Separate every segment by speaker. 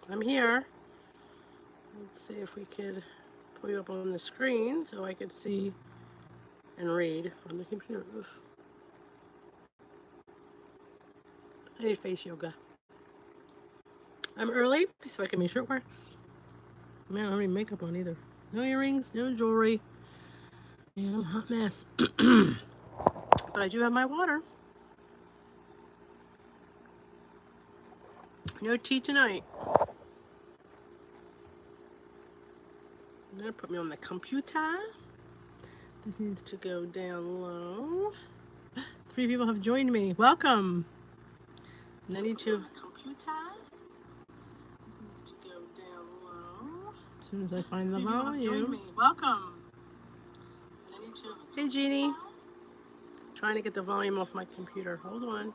Speaker 1: I'm here. Let's see if we could pull you up on the screen so I could see and read from the computer. Oof. I need face yoga. I'm early so I can make sure it works. Man, I don't have any makeup on either. No earrings, no jewelry. Man, I'm a hot mess. But I do have my water. No tea tonight. I'm gonna put me on the computer. This needs to go down low. 3 people have joined me. Welcome. And I need to. Computer. This needs to go down low. As soon as I find the volume. Welcome. And I need to. Hey, Jeannie. Trying to get the volume off my computer. Hold on.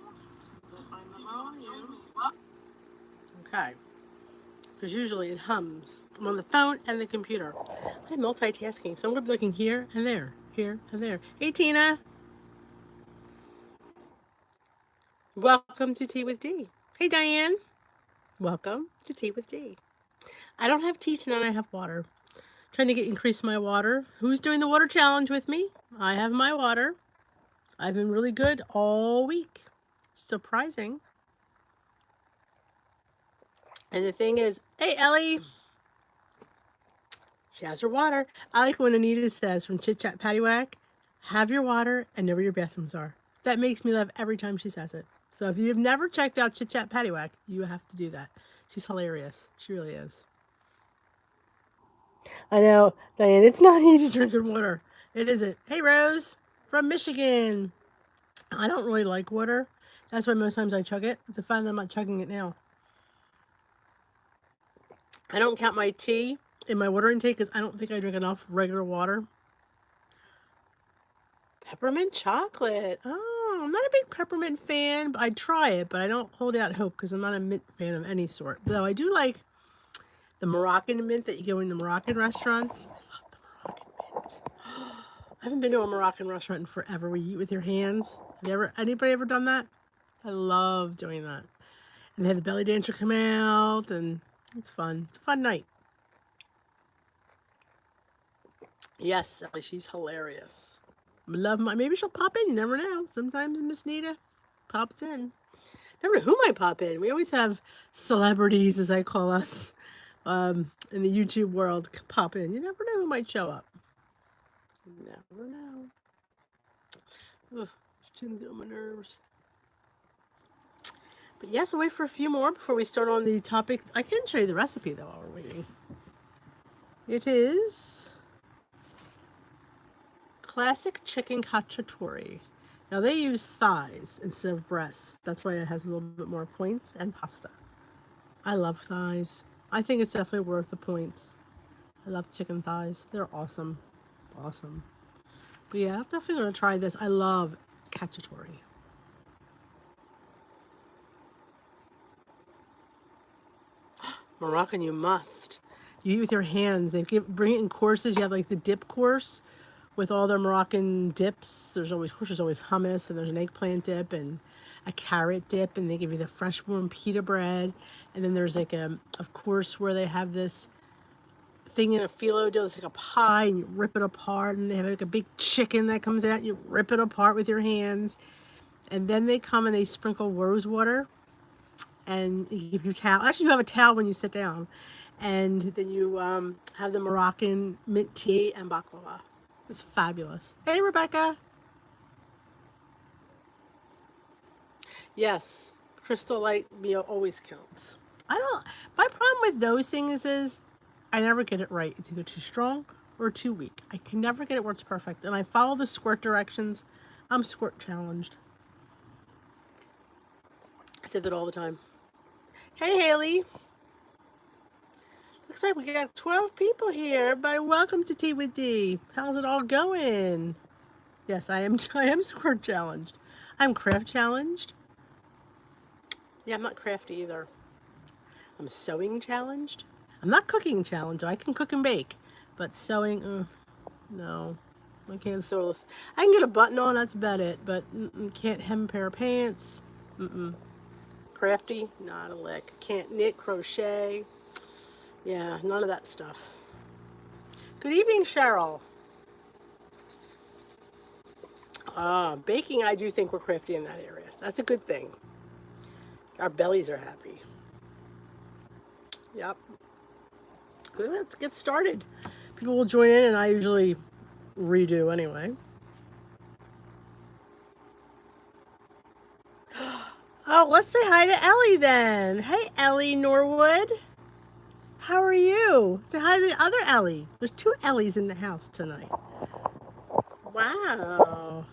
Speaker 1: Find the volume. Okay. Because usually it hums. I'm on the phone and the computer. I'm multitasking, so I'm going to be looking here and there. Here and there. Hey, Tina. Welcome to Tea with D. Hey, Diane. Welcome to Tea with D. I don't have tea tonight. I have water. Trying to increase my water. Who's doing the water challenge with me? I have my water. I've been really good all week. Surprising. And the thing is, hey, Ellie. She has her water. I like when Anita says from Chit Chat Paddywhack, have your water and know where your bathrooms are. That makes me laugh every time she says it. So if you've never checked out Chit Chat Paddywhack, you have to do that. She's hilarious. She really is. I know, Diane, it's not easy drinking water. It isn't. Hey, Rose from Michigan. I don't really like water. That's why most times I chug it. It's a fun that I'm not chugging it now. I don't count my tea in my water intake because I don't think I drink enough regular water. Peppermint chocolate. Oh, I'm not a big peppermint fan, but I try it, but I don't hold out hope because I'm not a mint fan of any sort. Though I do like the Moroccan mint that you go into Moroccan restaurants. I love the Moroccan mint. I haven't been to a Moroccan restaurant in forever where you eat with your hands. Have anybody ever done that? I love doing that. And they have the belly dancer come out, and it's fun. It's a fun night. Yes, she's hilarious. Love maybe she'll pop in. You never know. Sometimes Miss Nita pops in. Never know who might pop in. We always have celebrities, as I call us, in the YouTube world, pop in. You never know who might show up. You never know. Ugh, it's too good on my nerves. But yes, we'll wait for a few more before we start on the topic. I can show you the recipe though while we're waiting. It is classic chicken cacciatore. Now they use thighs instead of breasts. That's why it has a little bit more points and pasta. I love thighs. I think it's definitely worth the points. I love chicken thighs. They're awesome. Awesome. But yeah, I'm definitely going to try this. I love cacciatore. Moroccan, you must. You eat with your hands. Bring it in courses. You have like the dip course with all their Moroccan dips. There's always hummus, and there's an eggplant dip and a carrot dip, and they give you the fresh warm pita bread. And then there's like of course, where they have this thing in a phyllo dough. It's like a pie, and you rip it apart, and they have like a big chicken that comes out. And you rip it apart with your hands, and then they come and they sprinkle rose water, and you give your towel. Actually, you have a towel when you sit down, and then you have the Moroccan mint tea and baklava. It's fabulous. Hey, Rebecca. Yes, Crystal Light meal always counts. My problem with those things is I never get it right. It's either too strong or too weak. I can never get it where it's perfect. And I follow the squirt directions. I'm squirt challenged. I say that all the time. Hey, Haley. Looks like we got 12 people here. Everybody, welcome to Tea with D. How's it all going? Yes, I am squirt challenged. I'm craft challenged. Yeah, I'm not crafty either. I'm sewing challenged. I'm not cooking challenged. I can cook and bake, but sewing, no. I can't sew. I can get a button on, that's about it, but can't hem a pair of pants. Crafty? Not a lick. Can't knit, crochet. Yeah, none of that stuff. Good evening, Cheryl. Baking, I do think we're crafty in that area. That's a good thing. Our bellies are happy. Yep. Let's get started. People will join in, and I usually redo anyway. Oh, let's say hi to Ellie then. Hey, Ellie Norwood. How are you? Say hi to the other Ellie. There's two Ellies in the house tonight. Wow.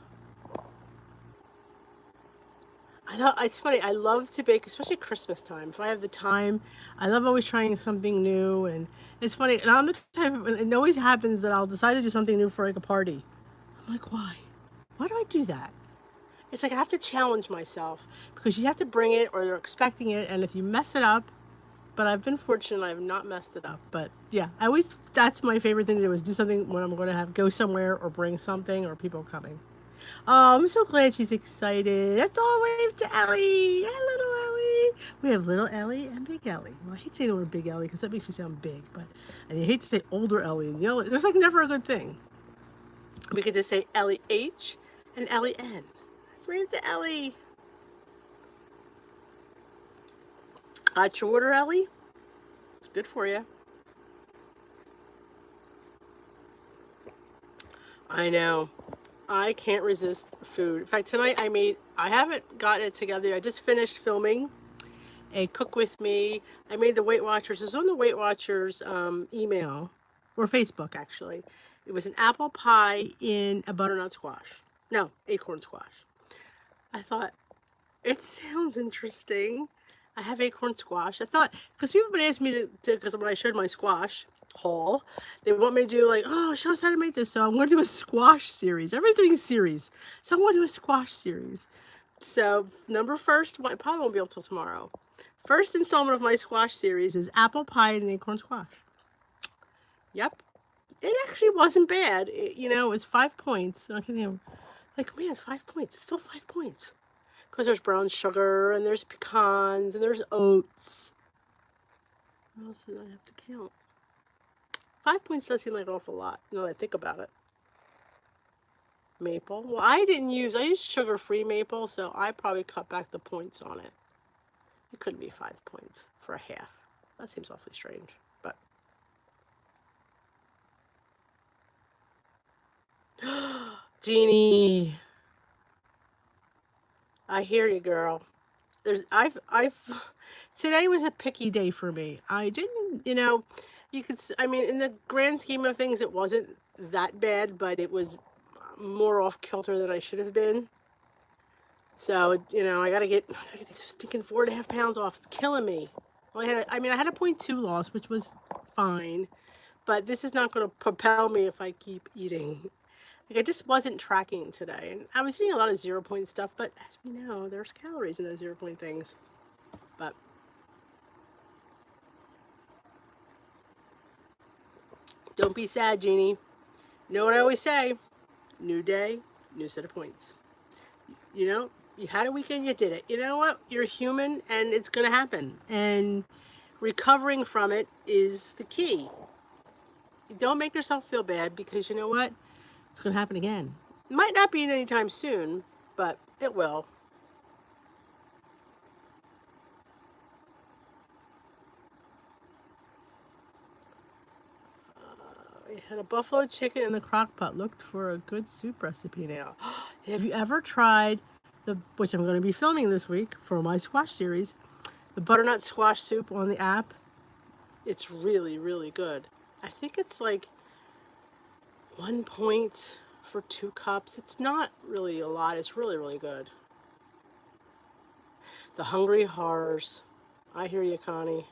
Speaker 1: I know it's funny. I love to bake, especially Christmas time. If I have the time, I love always trying something new. And it's funny. And I'm the type of, and it always happens that I'll decide to do something new for like a party. I'm like, why? Why do I do that? It's like I have to challenge myself because you have to bring it or they're expecting it. And if you mess it up, but I've been fortunate, I have not messed it up. But yeah, I always, that's my favorite thing to do is do something when I'm going to have go somewhere or bring something or people coming. Oh, I'm so glad she's excited. Let's all wave to Ellie. Hi, little Ellie. We have little Ellie and big Ellie. Well, I hate saying the word big Ellie because that makes you sound big, but and you hate to say older Ellie. You know, there's like never a good thing. We could just say Ellie H and Ellie N. Let's wave to Ellie. Hot your water, Ellie. It's good for you. I know. I can't resist food. In fact, tonight I haven't gotten it together. I just finished filming a Cook With Me. I made the Weight Watchers. It was on the Weight Watchers email, or Facebook actually. It was an apple pie in a butternut squash. No, acorn squash. I thought, it sounds interesting. I have acorn squash. I thought, because people have been asking me because when I showed my squash haul, they want me to do like, oh, show us how to make this. So I'm going to do a squash series. Everybody's doing a series. So I'm going to do a squash series. So number first, I probably won't be able till tomorrow. First installment of my squash series is apple pie and acorn squash. Yep. It actually wasn't bad. It was 5 points. I can like, man, it's 5 points. It's still 5 points. Because there's brown sugar, and there's pecans, and there's oats. What else did I have to count? 5 points does seem like an awful lot, now that I think about it. Maple. Well, I used sugar-free maple, so I probably cut back the points on it. It couldn't be 5 points for a half. That seems awfully strange, but. Jeannie. I hear you, girl. Today was a picky day for me. I didn't, I mean, in the grand scheme of things, it wasn't that bad, but it was more off kilter than I should have been. So, I gotta get these stinking 4.5 pounds off. It's killing me. Well, I had a 0.2 loss, which was fine, but this is not going to propel me if I keep eating. Like, I just wasn't tracking today. And I was eating a lot of 0 point stuff, but as we know, there's calories in those 0 point things. But don't be sad, Jeannie. You know what I always say? New day, new set of points. You had a weekend, you did it. You know what? You're human, and it's going to happen. And recovering from it is the key. Don't make yourself feel bad because you know what? It's going to happen again. It might not be anytime soon, but it will. I had a buffalo chicken in the crock pot. Looked for a good soup recipe now. Have you ever tried which I'm going to be filming this week for my squash series, the butternut squash soup on the app? It's really, really good. I think it's like 1 point for 2 cups. It's not really a lot. It's really, really good. The Hungry Horrors. I hear you, Connie.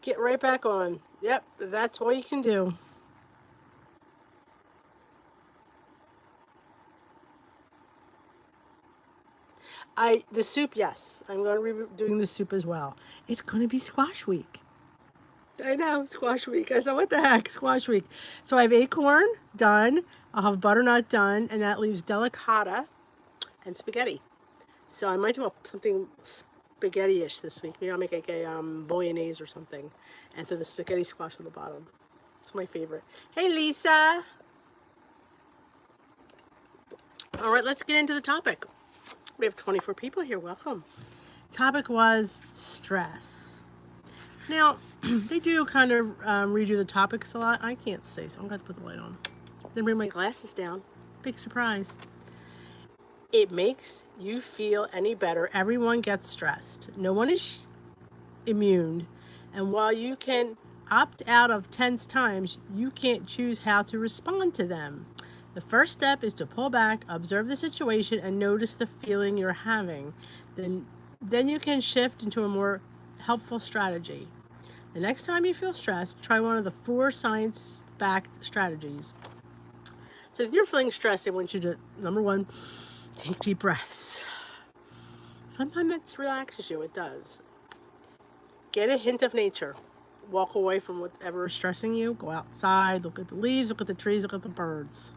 Speaker 1: Get right back on. Yep, that's all you can do. The soup, yes. I'm going to be doing the soup as well. It's going to be squash week. I know, squash week. I said, what the heck, squash week. So I have acorn done. I'll have butternut done, and that leaves delicata and spaghetti. So I might do something spaghetti-ish this week. Maybe I'll make like a bolognese or something, and throw the spaghetti squash on the bottom. It's my favorite. Hey, Lisa. All right, let's get into the topic. We have 24 people here. Welcome. Topic was stress. Now, they do kind of redo the topics a lot. I can't say, so I'm going to put the light on. Then bring my glasses down. Big surprise. It makes you feel any better. Everyone gets stressed. No one is immune. And while you can opt out of tense times, you can't choose how to respond to them. The first step is to pull back, observe the situation, and notice the feeling you're having. Then you can shift into a more helpful strategy. The next time you feel stressed, try one of the 4 science-backed strategies. So if you're feeling stressed, I want you to, number 1, take deep breaths. Sometimes that relaxes you, it does. Get a hint of nature. Walk away from whatever is stressing you. Go outside, look at the leaves, look at the trees, look at the birds.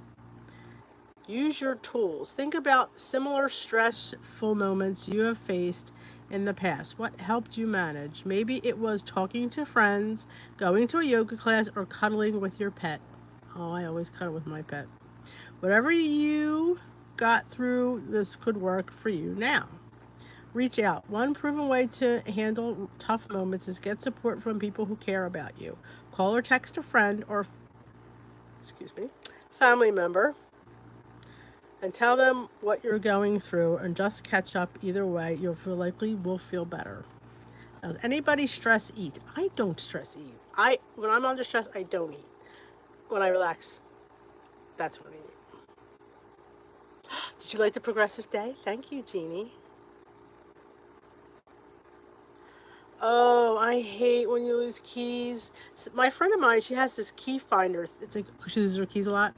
Speaker 1: Use your tools. Think about similar stressful moments you have faced in the past. What helped you manage? Maybe it was talking to friends, going to a yoga class, or cuddling with your pet. Oh, I always cuddle with my pet. Whatever you got through, this could work for you now. Reach out. One proven way to handle tough moments is get support from people who care about you. Call or text a friend or, family member and tell them what you're going through and just catch up. Either way, you'll feel better. Does anybody stress eat? I don't stress eat. When I'm under stress, I don't eat. When I relax, that's when I eat. Did you like the progressive day? Thank you, Jeannie. Oh, I hate when you lose keys. My friend of mine, she has this key finder. It's like she loses her keys a lot.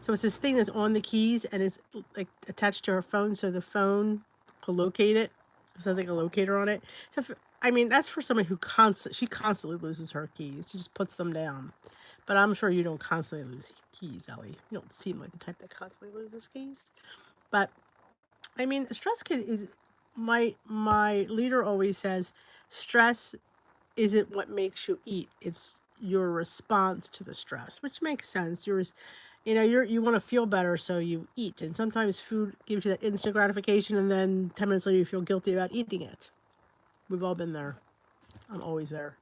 Speaker 1: So it's this thing that's on the keys and it's like attached to her phone, so the phone can locate it. It has like a locator on it. So that's for somebody who constantly loses her keys. She just puts them down. But I'm sure you don't constantly lose keys, Ellie. You don't seem like the type that constantly loses keys. But stress is my leader always says, stress isn't what makes you eat. It's your response to the stress, which makes sense. You want to feel better, so you eat. And sometimes food gives you that instant gratification, and then 10 minutes later you feel guilty about eating it. We've all been there. I'm always there.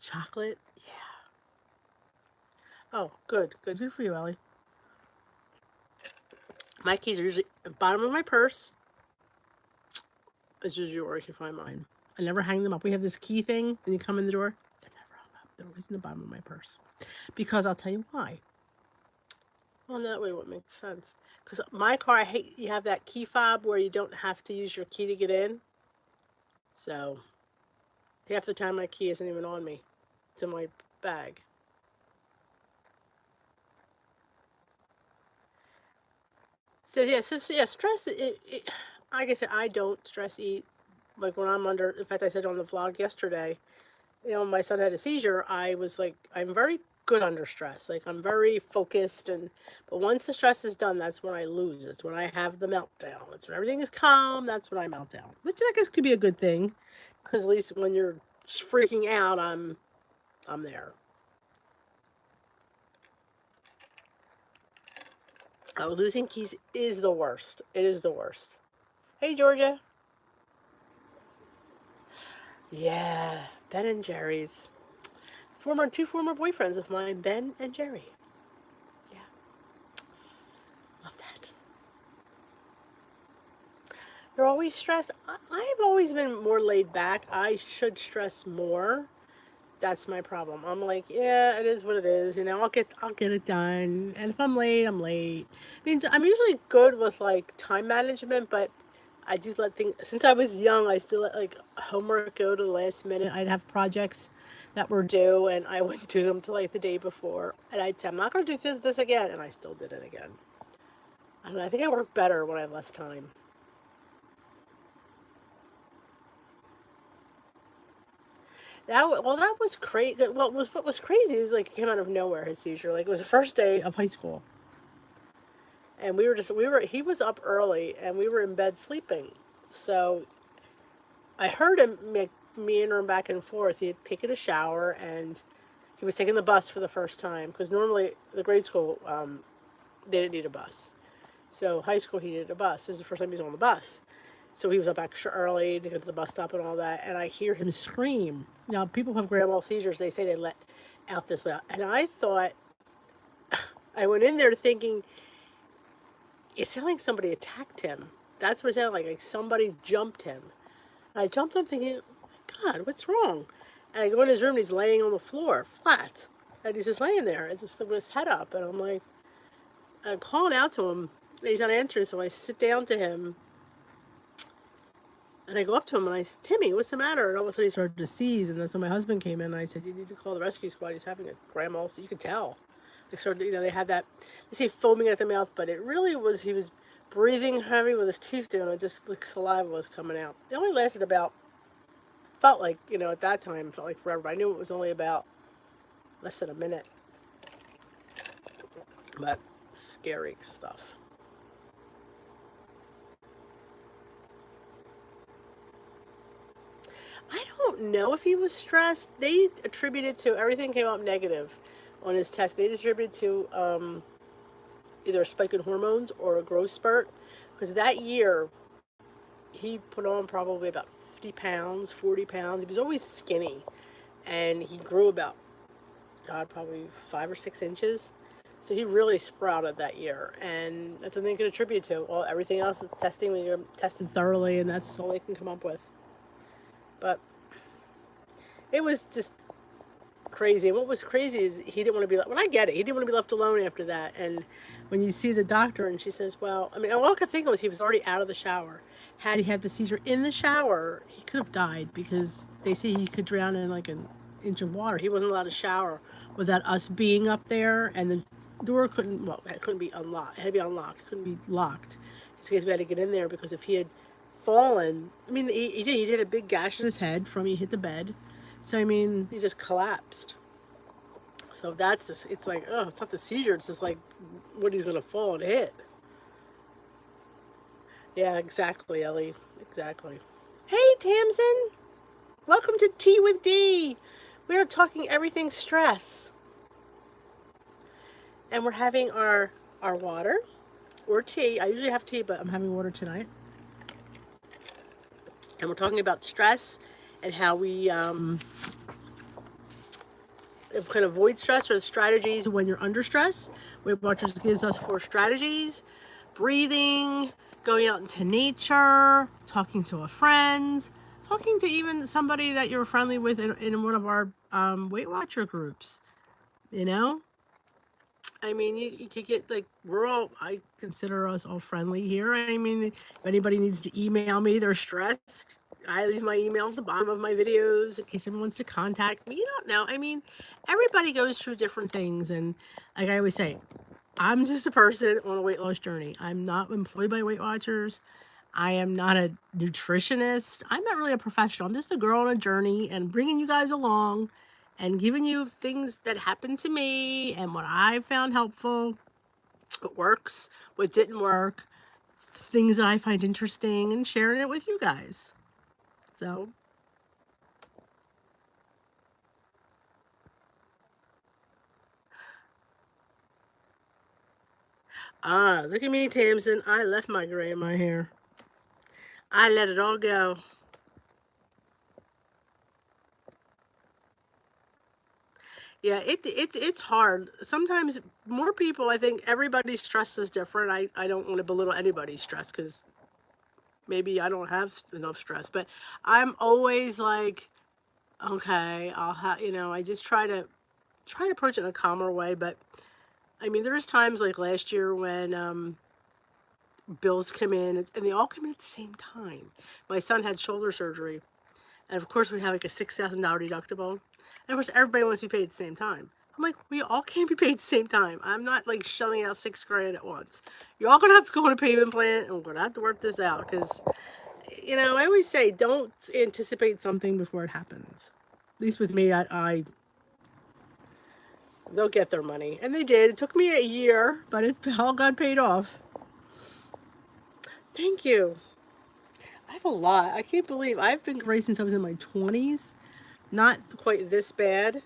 Speaker 1: Chocolate, yeah. Oh, good for you, Ellie. My keys are usually at the bottom of my purse. It's usually where I can find mine. I never hang them up. We have this key thing when you come in the door. They're never hung up. They're always in the bottom of my purse. Because I'll tell you why. Well, that way what makes sense. Because my car, I hate you have that key fob where you don't have to use your key to get in. So half the time my key isn't even on me. It's in my bag. So stress. Like I said, I don't stress eat. Like when I'm under. In fact, I said on the vlog yesterday. My son had a seizure. I was like, I'm very good under stress. Like I'm very focused, but once the stress is done, that's when I lose. It's when I have the meltdown. It's when everything is calm. That's when I melt down, which I guess could be a good thing, because at least when you're freaking out, I'm there. Oh, losing keys is the worst. It is the worst. Hey, Georgia. Yeah, Ben and Jerry's. Two former boyfriends of mine, Ben and Jerry. Yeah. Love that. You're always stressed. I've always been more laid back. I should stress more. That's my problem. I'm like, yeah, it is what it is. I'll get it done. And if I'm late, I'm late. I'm usually good with like time management, but I do let things. Since I was young, I still let like homework go to the last minute. I'd have projects that were due, and I wouldn't do them till like the day before. And I'd say, I'm not going to do this again, and I still did it again. And I think I work better when I have less time. That was crazy. What was crazy is like it came out of nowhere. His seizure, like it was the first day of high school, and he was up early, and we were in bed sleeping. So I heard him meandering back and forth. He had taken a shower, and he was taking the bus for the first time because normally the grade school they didn't need a bus. So high school he needed a bus. This is the first time he was on the bus. So he was up extra early to go to the bus stop and all that. And I hear him scream. Now, people who have grand mal seizures, they say they let out this loud. And I thought, I went in there thinking, it sounded like somebody attacked him. That's what it sounded like somebody jumped him. And I jumped up thinking, oh my God, what's wrong? And I go in his room and he's laying on the floor, flat. And he's just laying there, and just with his head up. And I'm like, I'm calling out to him. And he's not answering, so I sit down to him. And I go up to him and I said, Timmy, what's the matter? And all of a sudden he started to seize. And then so my husband came in and I said, you need to call the rescue squad. He's having a grand mal. So you could tell. They started, they had that, they say foaming at the mouth, but it really was, he was breathing heavy with his teeth down, and just like saliva was coming out. It only lasted about, felt like, at that time, felt like forever. But I knew it was only about less than a minute. But scary stuff. I don't know if he was stressed. They attributed to, everything came up negative on his test. They attributed to either a spike in hormones or a growth spurt. Because that year, he put on probably about 50 pounds, 40 pounds. He was always skinny. And he grew about, God, probably 5 or 6 inches. So he really sprouted that year. And that's something they could attribute to. Well, everything else, the testing, we tested thoroughly, and that's all they can come up with. But it was just crazy. And what was crazy is he didn't want to be left. Well, I get it. He didn't want to be left alone after that. And when you see the doctor and she says, well, I mean, all I could think of was he was already out of the shower. Had he had the seizure in the shower, he could have died because they say he could drown in like an inch of water. He wasn't allowed to shower without us being up there. And the door it couldn't be unlocked. It had to be unlocked. It couldn't be locked. Just in case we had to get in there, because if he had fallen. I mean, he did. He did a big gash in his head from he hit the bed. So I mean, he just collapsed. So that's this. It's like, oh, it's not the seizure. It's just like what he's gonna fall and hit. Yeah, exactly, Ellie. Exactly. Hey, Tamsin. Welcome to Tea with D. We are talking everything stress, and we're having our water or tea. I usually have tea, but I'm having water tonight. And we're talking about stress and how we can avoid stress, or the strategies when you're under stress. Weight Watchers gives us 4 strategies: breathing, going out into nature, talking to a friend, talking to even somebody that you're friendly with in one of our Weight Watcher groups. I mean, you could get, like, I consider us all friendly here. I mean, if anybody needs to email me, they're stressed, I leave my email at the bottom of my videos in case anyone wants to contact me. You don't know. I mean, everybody goes through different things. And like I always say, I'm just a person on a weight loss journey. I'm not employed by Weight Watchers. I am not a nutritionist. I'm not really a professional. I'm just a girl on a journey and bringing you guys along and giving you things that happened to me and what I found helpful, what works, what didn't work, things that I find interesting, and sharing it with you guys. So, look at me, Tamsin. I left my gray in my hair. I let it all go. Yeah, it's hard. Sometimes more people, I think everybody's stress is different. I don't want to belittle anybody's stress because maybe I don't have enough stress, but I'm always like, okay, I'll have, I just try to approach it in a calmer way. But I mean, there's times like last year when bills come in, and they all come in at the same time. My son had shoulder surgery, and of course we have like a $6,000 deductible. And of course everybody wants to be paid at the same time. I'm like, we all can't be paid at the same time. I'm not like shelling out $6,000 at once. You're all gonna have to go on a payment plan, and we're gonna have to work this out because, I always say don't anticipate something before it happens. At least with me, they'll get their money. And they did. It took me a year, but it all got paid off. Thank you. I have a lot. I can't believe I've been gray since I was in my 20s. Not quite this bad.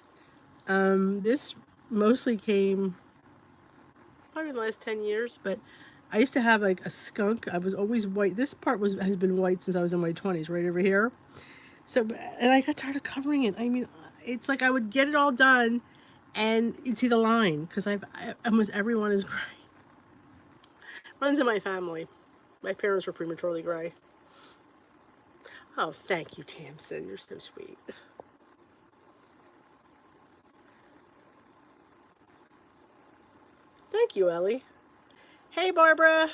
Speaker 1: This mostly came probably in the last 10 years, but I used to have like a skunk. I was always white. This part has been white since I was in my 20s, right over here. So, and I got tired of covering it. I mean, it's like I would get it all done and you'd see the line because almost everyone is gray. Runs in my family. My parents were prematurely gray. Oh, thank you, Tamsin. You're so sweet. Thank you, Ellie. Hey, Barbara.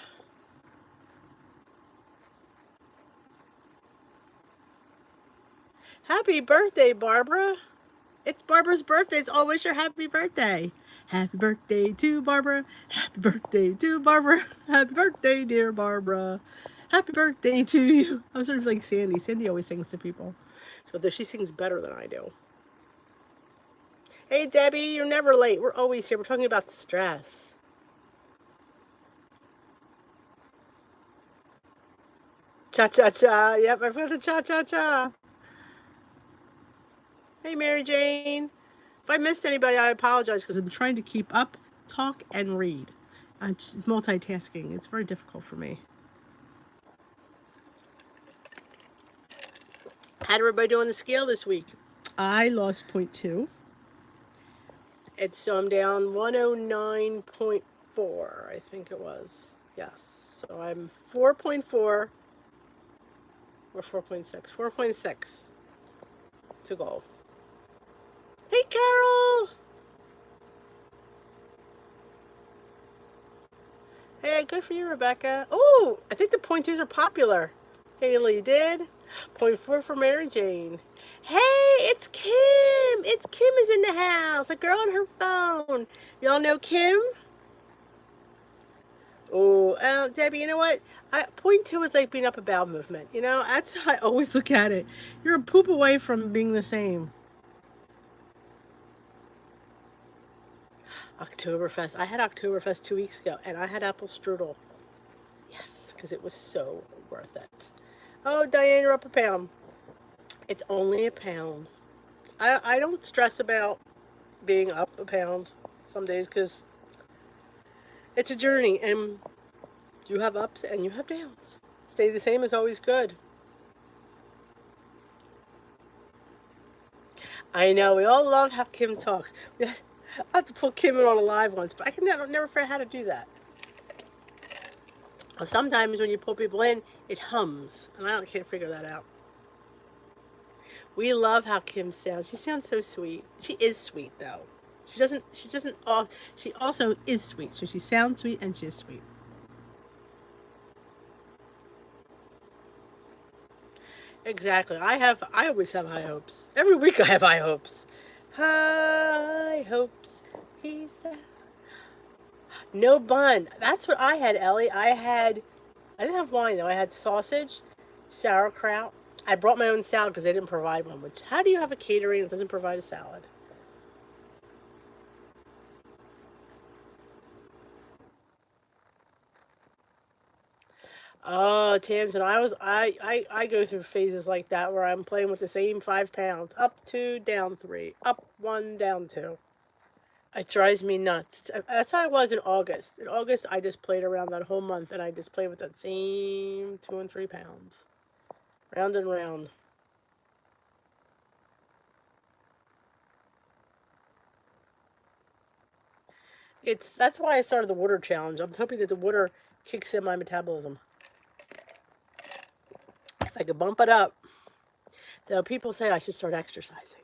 Speaker 1: Happy birthday, Barbara. It's Barbara's birthday. It's always your happy birthday. Happy birthday to Barbara. Happy birthday to Barbara. Happy birthday, dear Barbara. Happy birthday to you. I'm sort of like Sandy. Sandy always sings to people. So she sings better than I do. Hey, Debbie, you're never late. We're always here. We're talking about stress. Cha-cha-cha. Yep, I've got the cha-cha-cha. Hey, Mary Jane. If I missed anybody, I apologize because I'm trying to keep up, talk, and read. It's multitasking. It's very difficult for me. How'd everybody do on the scale this week? I lost 0.2. So I'm down 109.4, I think it was. Yes. So I'm 4.4 or 4.6. 4.6 to go. Hey, Carol! Hey, good for you, Rebecca. Oh, I think the 0.2s are popular. Haley did. 0.4 for Mary Jane. Hey, it's Kim. It's Kim is in the house. A girl on her phone. Y'all know Kim? Oh, Debbie, you know what? 0.2 is like being up a bowel movement. You know, that's how I always look at it. You're a poop away from being the same. Oktoberfest. I had Oktoberfest 2 weeks ago, and I had apple strudel. Yes, because it was so worth it. Oh, Diane, you're up a pound. It's only a pound. I don't stress about being up a pound some days because it's a journey, and you have ups and you have downs. Stay the same is always good. I know, we all love how Kim talks. I have to put Kim in on a live once, but I can never figure out how to do that. Sometimes when you pull people in, it hums, and I can't figure that out. We love how Kim sounds. She sounds so sweet. She is sweet though. She also is sweet. So she sounds sweet and she's sweet. Exactly. I always have high hopes. Every week I have high hopes. High hopes. He said. No bun. That's what I had, Ellie. I didn't have wine though. I had sausage, sauerkraut. I brought my own salad because they didn't provide one. Which, how do you have a catering that doesn't provide a salad? Oh, Tamsin, I go through phases like that where I'm playing with the same 5 pounds. Up 2, down 3. Up 1, down 2. It drives me nuts. That's how I was in August. In August, I just played around that whole month, and I just played with that same 2 and 3 pounds. Round and round. That's why I started the water challenge. I'm hoping that the water kicks in my metabolism. If I could bump it up. So people say I should start exercising.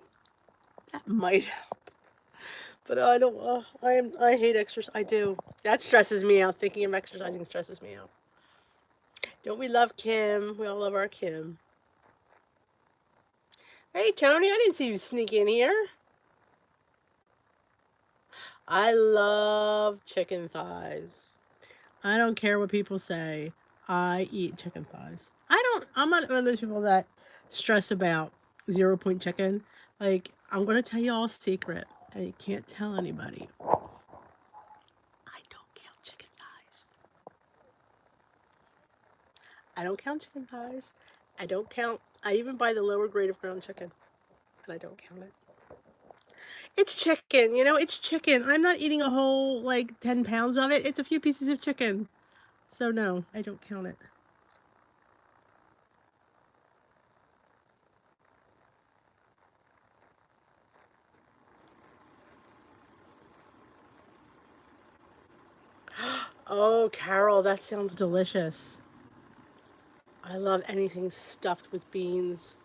Speaker 1: That might help. But I don't. I hate exercise. I do. That stresses me out. Thinking of exercising stresses me out. Don't we love Kim? We all love our Kim. Hey Tony, I didn't see you sneak in here. I love chicken thighs. I don't care what people say. I eat chicken thighs. I'm not one of those people that stress about 0 point chicken. Like, I'm gonna tell you all a secret, and you can't tell anybody. I don't count chicken thighs. I don't count chicken thighs. I don't count. I even buy the lower grade of ground chicken, and I don't count it. It's chicken, it's chicken. I'm not eating a whole, like, 10 pounds of it. It's a few pieces of chicken. So, no, I don't count it. Oh, Carol, that sounds delicious. I love anything stuffed with beans.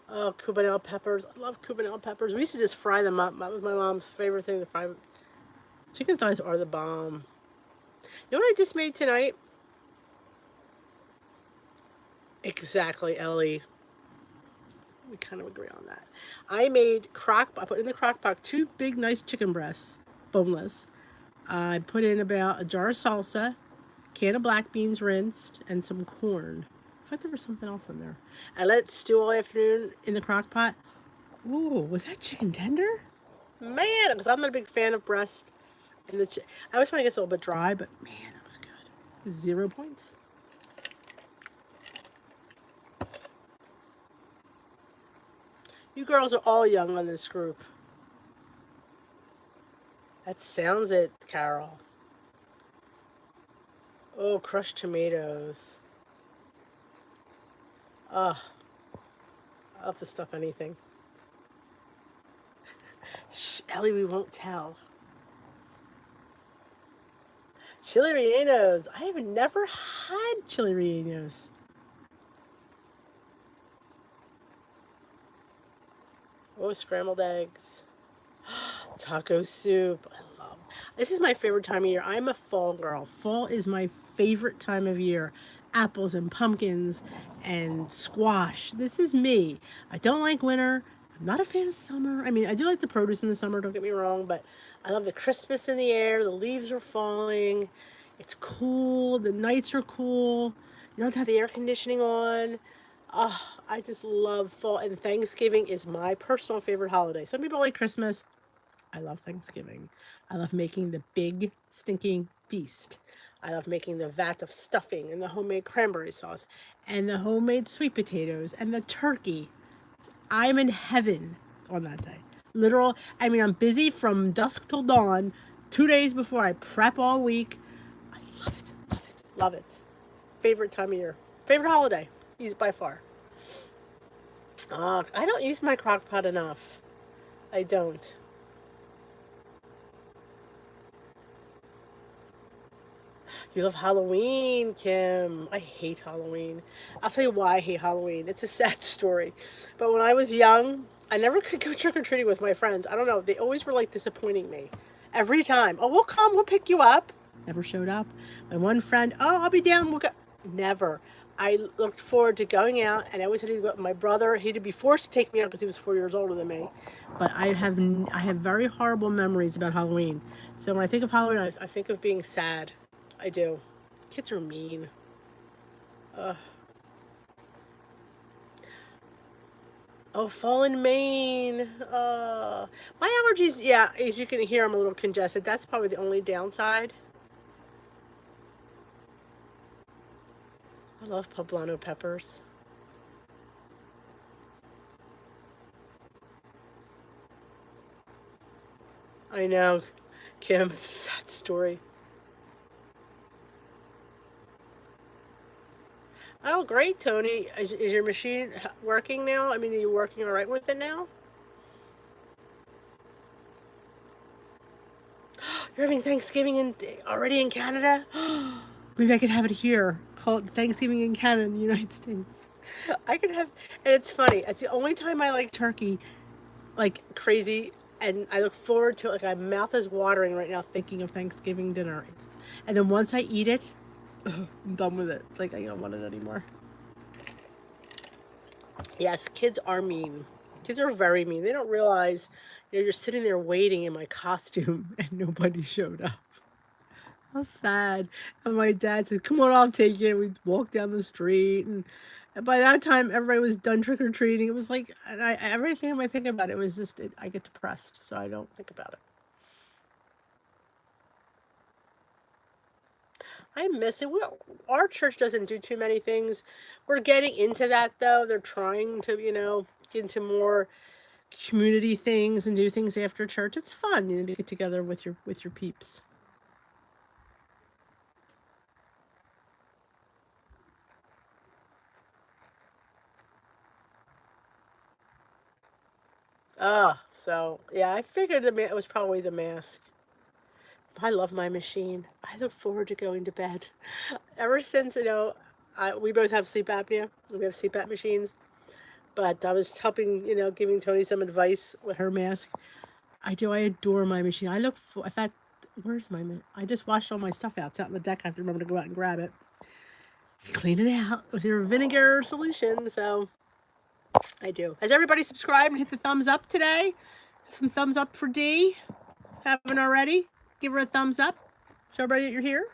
Speaker 1: Oh, Cubanelle peppers. I love Cubanelle peppers. We used to just fry them up. That was my mom's favorite thing to fry. Chicken thighs are the bomb. You know what I just made tonight? Exactly, Ellie. We kind of agree on that. I put in the crock pot two big, nice chicken breasts, boneless. I put in about a jar of salsa, can of black beans rinsed, and some corn. I thought there was something else in there. I let it stew all afternoon in the crock pot. Ooh, was that chicken tender? Man, because I'm not a big fan of breast. I always find it gets a little bit dry, but man, it was good. 0 points. You girls are all young on this group. That sounds it, Carol. Oh, crushed tomatoes. Ugh, I'll have to stuff anything. Shh, Ellie, we won't tell. Chili rellenos. I have never had chili rellenos. Oh, scrambled eggs. Taco soup. I love. This is my favorite time of year. I'm a fall girl. Fall is my favorite time of year. Apples and pumpkins and squash. This is me. I don't like winter. I'm not a fan of summer. I mean, I do like the produce in the summer, don't get me wrong, but I love the crispness in the air. The leaves are falling. It's cool. The nights are cool. You don't have to have the air conditioning on. Oh, I just love fall, and Thanksgiving is my personal favorite holiday. Some people like Christmas. I love Thanksgiving. I love making the big stinking feast. I love making the vat of stuffing and the homemade cranberry sauce and the homemade sweet potatoes and the turkey. I'm in heaven on that day. Literal, I mean, I'm busy from dusk till dawn, 2 days before I prep all week. I love it, love it, love it. Favorite time of year. Favorite holiday, by far. I don't use my crock pot enough. I don't. You love Halloween, Kim. I hate Halloween. I'll tell you why I hate Halloween. It's a sad story. But when I was young, I never could go trick or treating with my friends. I don't know. They always were like disappointing me. Every time. Oh, we'll come. We'll pick you up. Never showed up. My one friend, oh, I'll be down. We'll go. Never. I looked forward to going out, and I always had to go with my brother. He'd be forced to take me out because he was 4 years older than me. But I have very horrible memories about Halloween. So when I think of Halloween, I think of being sad. I do. Kids are mean. Ugh. Oh, fall in Maine. My allergies, yeah, as you can hear, I'm a little congested. That's probably the only downside. I love poblano peppers. I know, Kim, it's a sad story. Oh, great, Tony. Is your machine working now? I mean, are you working all right with it now? You're having Thanksgiving already in Canada? Maybe I could have it here. Call it Thanksgiving in Canada in the United States. I could have, and it's funny. It's the only time I like turkey, like crazy, and I look forward to it. Like my mouth is watering right now thinking of Thanksgiving dinner. And then once I eat it, I'm done with it. It's like I don't want it anymore. Yes, kids are mean. Kids are very mean. They don't realize, you're sitting there waiting in my costume and nobody showed up. How sad. And my dad said, come on, I'll take it. We'd walk down the street and By that time, everybody was done trick or treating. It was like, and every time I think about it, was just I get depressed, so I don't think about it. I miss it. Our church doesn't do too many things. We're getting into that though. They're trying to, get into more community things and do things after church. It's fun, to get together with your peeps. So yeah, I figured it was probably the mask. I love my machine. I look forward to going to bed. Ever since, we both have sleep apnea. We have CPAP machines. But I was helping, giving Tony some advice with her mask. I do. I adore my machine. I look for, in fact, where's my, I just washed all my stuff out. It's out on the deck. I have to remember to go out and grab it. Clean it out with your vinegar solution. So I do. Has everybody subscribed and hit the thumbs up today? Some thumbs up for Dee. Haven't already? Give her a thumbs up. Show everybody that you're here.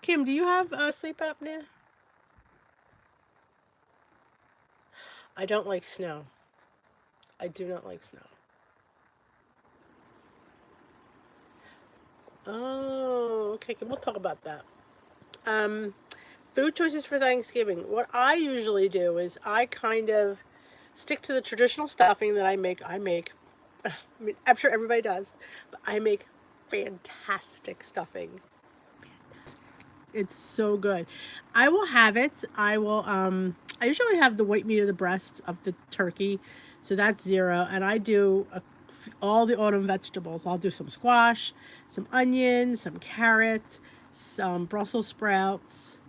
Speaker 1: Kim, do you have sleep apnea? I don't like snow. I do not like snow. Oh, okay. We'll talk about that. Food choices for Thanksgiving. What I usually do is I kind of stick to the traditional stuffing that I make. I mean, I'm sure everybody does, but I make fantastic stuffing. It's so good. I will have it. I usually have the white meat of the breast of the turkey. So that's zero. And I do all the autumn vegetables. I'll do some squash, some onion, some carrot, some Brussels sprouts,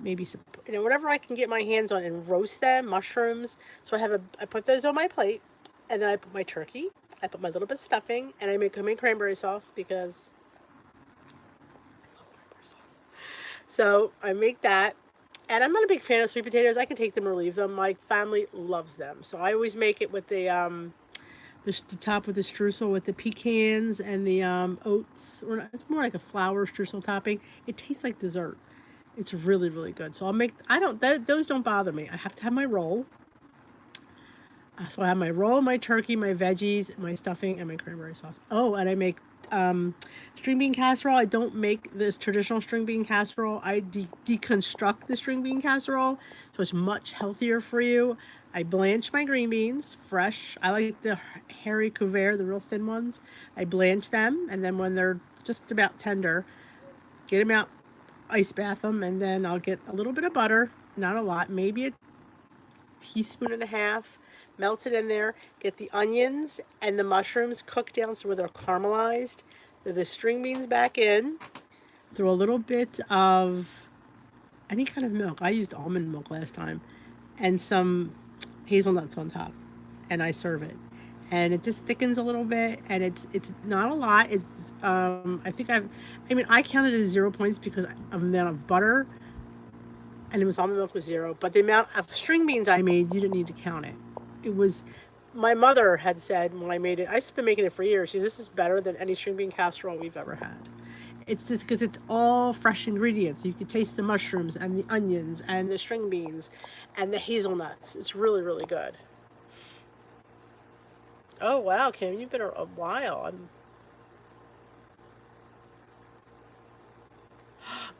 Speaker 1: maybe some, whatever I can get my hands on, and roast them, mushrooms. So I put those on my plate, and then I put my turkey, I put my little bit of stuffing, and I make homemade cranberry sauce because so I make that. And I'm not a big fan of sweet potatoes. I can take them or leave them. My family loves them. So I always make it with the top with the streusel with the pecans and the oats. Or it's more like a flour streusel topping. It tastes like dessert. It's really, really good. So those don't bother me. I have to have my roll. So I have my roll, my turkey, my veggies, my stuffing, and my cranberry sauce. Oh, and I make string bean casserole. I don't make this traditional string bean casserole. I deconstruct the string bean casserole, so it's much healthier for you. I blanch my green beans fresh. I like the Harry Couvert, the real thin ones. I blanch them, and then when they're just about tender, get them out, ice bath them, and then I'll get a little bit of butter, not a lot, maybe a teaspoon and a half, melt it in there, get the onions and the mushrooms cooked down so where they're caramelized. Throw the string beans back in, throw a little bit of any kind of milk. I used almond milk last time, and some hazelnuts on top, and I serve it. And it just thickens a little bit, and it's not a lot. It's I counted it as 0 points because of the amount of butter, and it was almond milk was zero. But the amount of string beans I made, you didn't need to count it. It was, my mother had said when I made it, I've been making it for years. She said, this is better than any string bean casserole we've ever had. It's just because it's all fresh ingredients. You can taste the mushrooms and the onions and the string beans and the hazelnuts. It's really, really good. Oh, wow, Kim, you've been a while.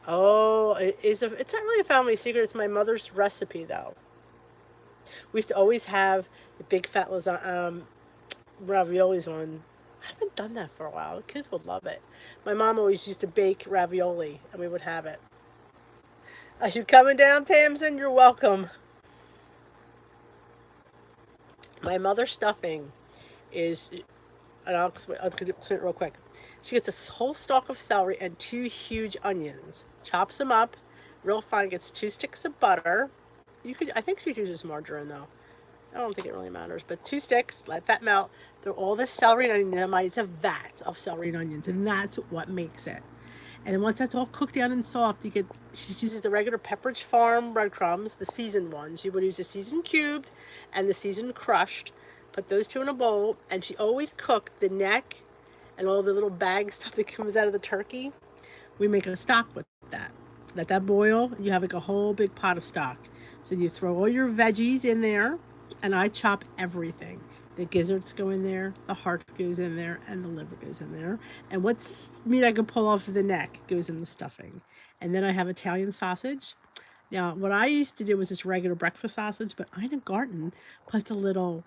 Speaker 1: It's not really a family secret. It's my mother's recipe, though. We used to always have the big fat lasagna, raviolis on. I haven't done that for a while. Kids would love it. My mom always used to bake ravioli, and we would have it. Are you coming down, Tamsin? You're welcome. My mother's stuffing is, and I'll explain it real quick. She gets a whole stalk of celery and 2 huge onions, chops them up real fine, gets 2 sticks of butter. I think she uses margarine though. I don't think it really matters, but 2 sticks, let that melt. Throw all the celery and onion in. It's a vat of celery and onions, and that's what makes it. And then once that's all cooked down and soft, she just uses the regular Pepperidge Farm breadcrumbs, the seasoned ones. She would use the seasoned cubed and the seasoned crushed. Put those two in a bowl, and she always cooked the neck and all the little bag stuff that comes out of the turkey. We make a stock with that. Let that boil. You have like a whole big pot of stock. So you throw all your veggies in there, and I chop everything. The gizzards go in there, the heart goes in there, and the liver goes in there. And what's meat I can pull off of the neck goes in the stuffing. And then I have Italian sausage. Now, what I used to do was just regular breakfast sausage, but Ina Garten puts a little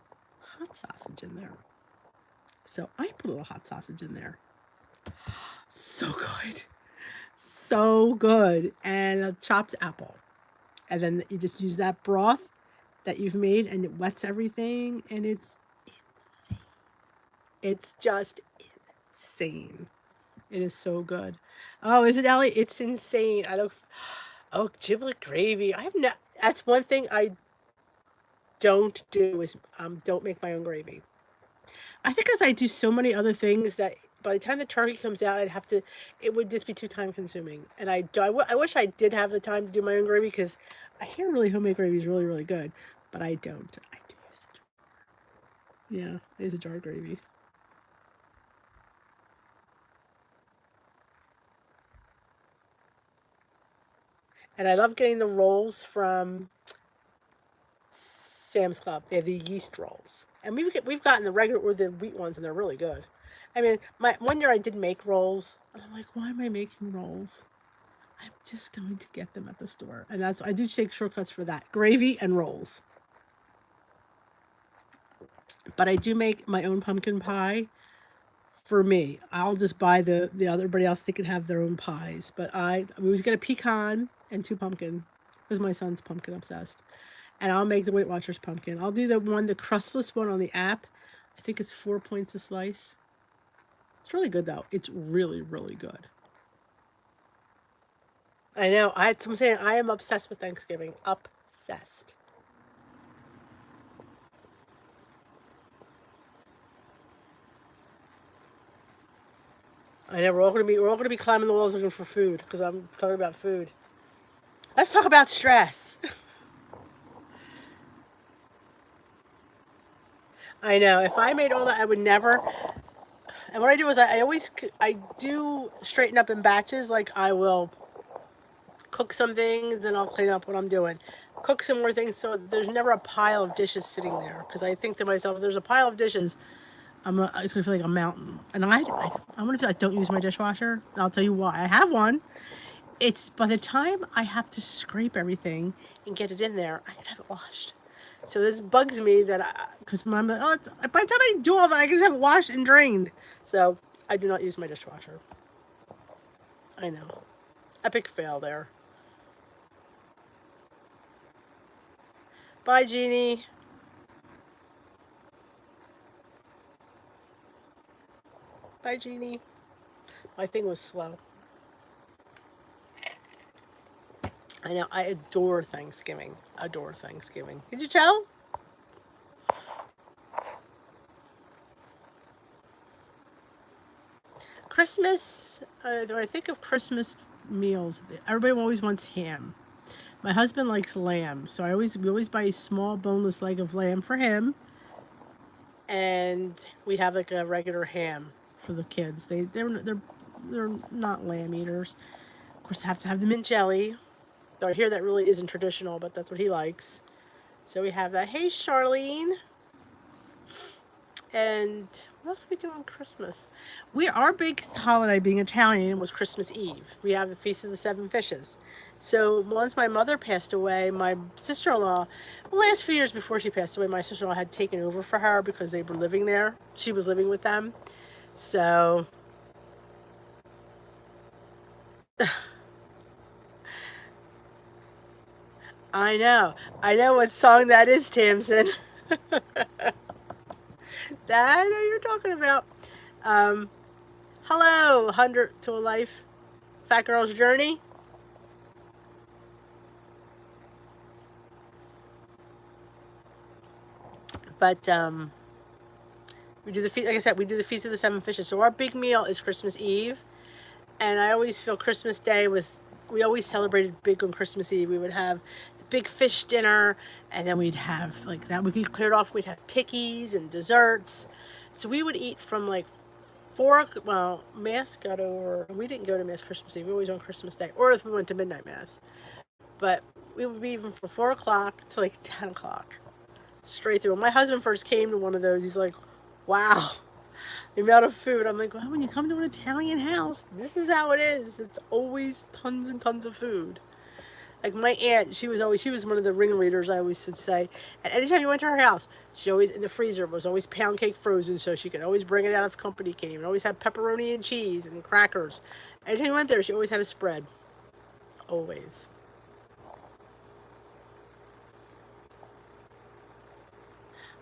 Speaker 1: hot sausage in there. So I put a little hot sausage in there. So good. So good. And a chopped apple. And then you just use that broth that you've made and it wets everything and it's insane. It's just insane. It is so good. Oh, is it, Ellie? It's insane. I look. Oh, giblet gravy. I have no. That's one thing I don't do is don't make my own gravy. I think as I do so many other things that by the time the turkey comes out, I'd have to. It would just be too time consuming, and I wish I did have the time to do my own gravy because I hear really homemade gravy is really really good, but I don't. I do use it. Yeah, it is a jar gravy. And I love getting the rolls from Sam's Club. They have the yeast rolls, and we've gotten the regular or the wheat ones, and they're really good. I mean, my one year I did make rolls, and I'm like, why am I making rolls? I'm just going to get them at the store, and that's I do take shortcuts for that gravy and rolls. But I do make my own pumpkin pie for me. I'll just buy the other everybody else they can have their own pies. But we always get a pecan and two pumpkin because my son's pumpkin obsessed. And I'll make the Weight Watchers pumpkin. I'll do the crustless one on the app. I think it's 4 points a slice. It's really good though. It's really, really good. I know. I'm saying I am obsessed with Thanksgiving. Obsessed. I know we're all gonna be climbing the walls looking for food because I'm talking about food. Let's talk about stress. I know. If I made all that, I would never. And what I do is I do straighten up in batches. Like I will cook some things, then I'll clean up what I'm doing. Cook some more things, so there's never a pile of dishes sitting there. Because I think to myself, if there's a pile of dishes, it's gonna feel like a mountain. And I don't use my dishwasher. And I'll tell you why. I have one. It's by the time I have to scrape everything and get it in there, I can have it washed. So this bugs me that because by the time I do all that, I can have it washed and drained. So I do not use my dishwasher. I know, epic fail there. Bye, Jeannie. Bye, Jeannie. My thing was slow. I know. I adore Thanksgiving. Adore Thanksgiving. Could you tell? Christmas. When I think of Christmas meals, everybody always wants ham. My husband likes lamb, so we always buy a small boneless leg of lamb for him, and we have like a regular ham for the kids. They're not lamb eaters. Of course, have to have them in jelly. Though I hear that really isn't traditional, but that's what he likes. So we have that. Hey, Charlene. And what else do we do on Christmas? Our big holiday, being Italian, was Christmas Eve. We have the Feast of the Seven Fishes. So once my mother passed away, my sister-in-law, the last few years before she passed away, my sister-in-law had taken over for her because they were living there. She was living with them. So I know. I know what song that is, Tamsin. That I know you're talking about. Um, Hello, 100 to a Life, Fat Girl's Journey. But we do like I said, we do the Feast of the Seven Fishes. So our big meal is Christmas Eve, and I always feel Christmas Day was. We always celebrated big on Christmas Eve. We would have the big fish dinner, and then we'd have like that. We cleared off. We'd have pickies and desserts. So we would eat from like Well, Mass got over. We didn't go to Mass Christmas Eve. We always on Christmas Day. Or if we went to midnight Mass. But we would be even from 4 o'clock to like 10 o'clock. Straight through. When my husband first came to one of those, he's like, wow, the amount of food. I'm like, well, when you come to an Italian house, this is how it is. It's always tons and tons of food. Like my aunt, she was one of the ringleaders, I always would say. And anytime you went to her house, she always, in the freezer, was always pound cake frozen, so she could always bring it out if company came. And always had pepperoni and cheese and crackers. Anytime you went there, she always had a spread. Always.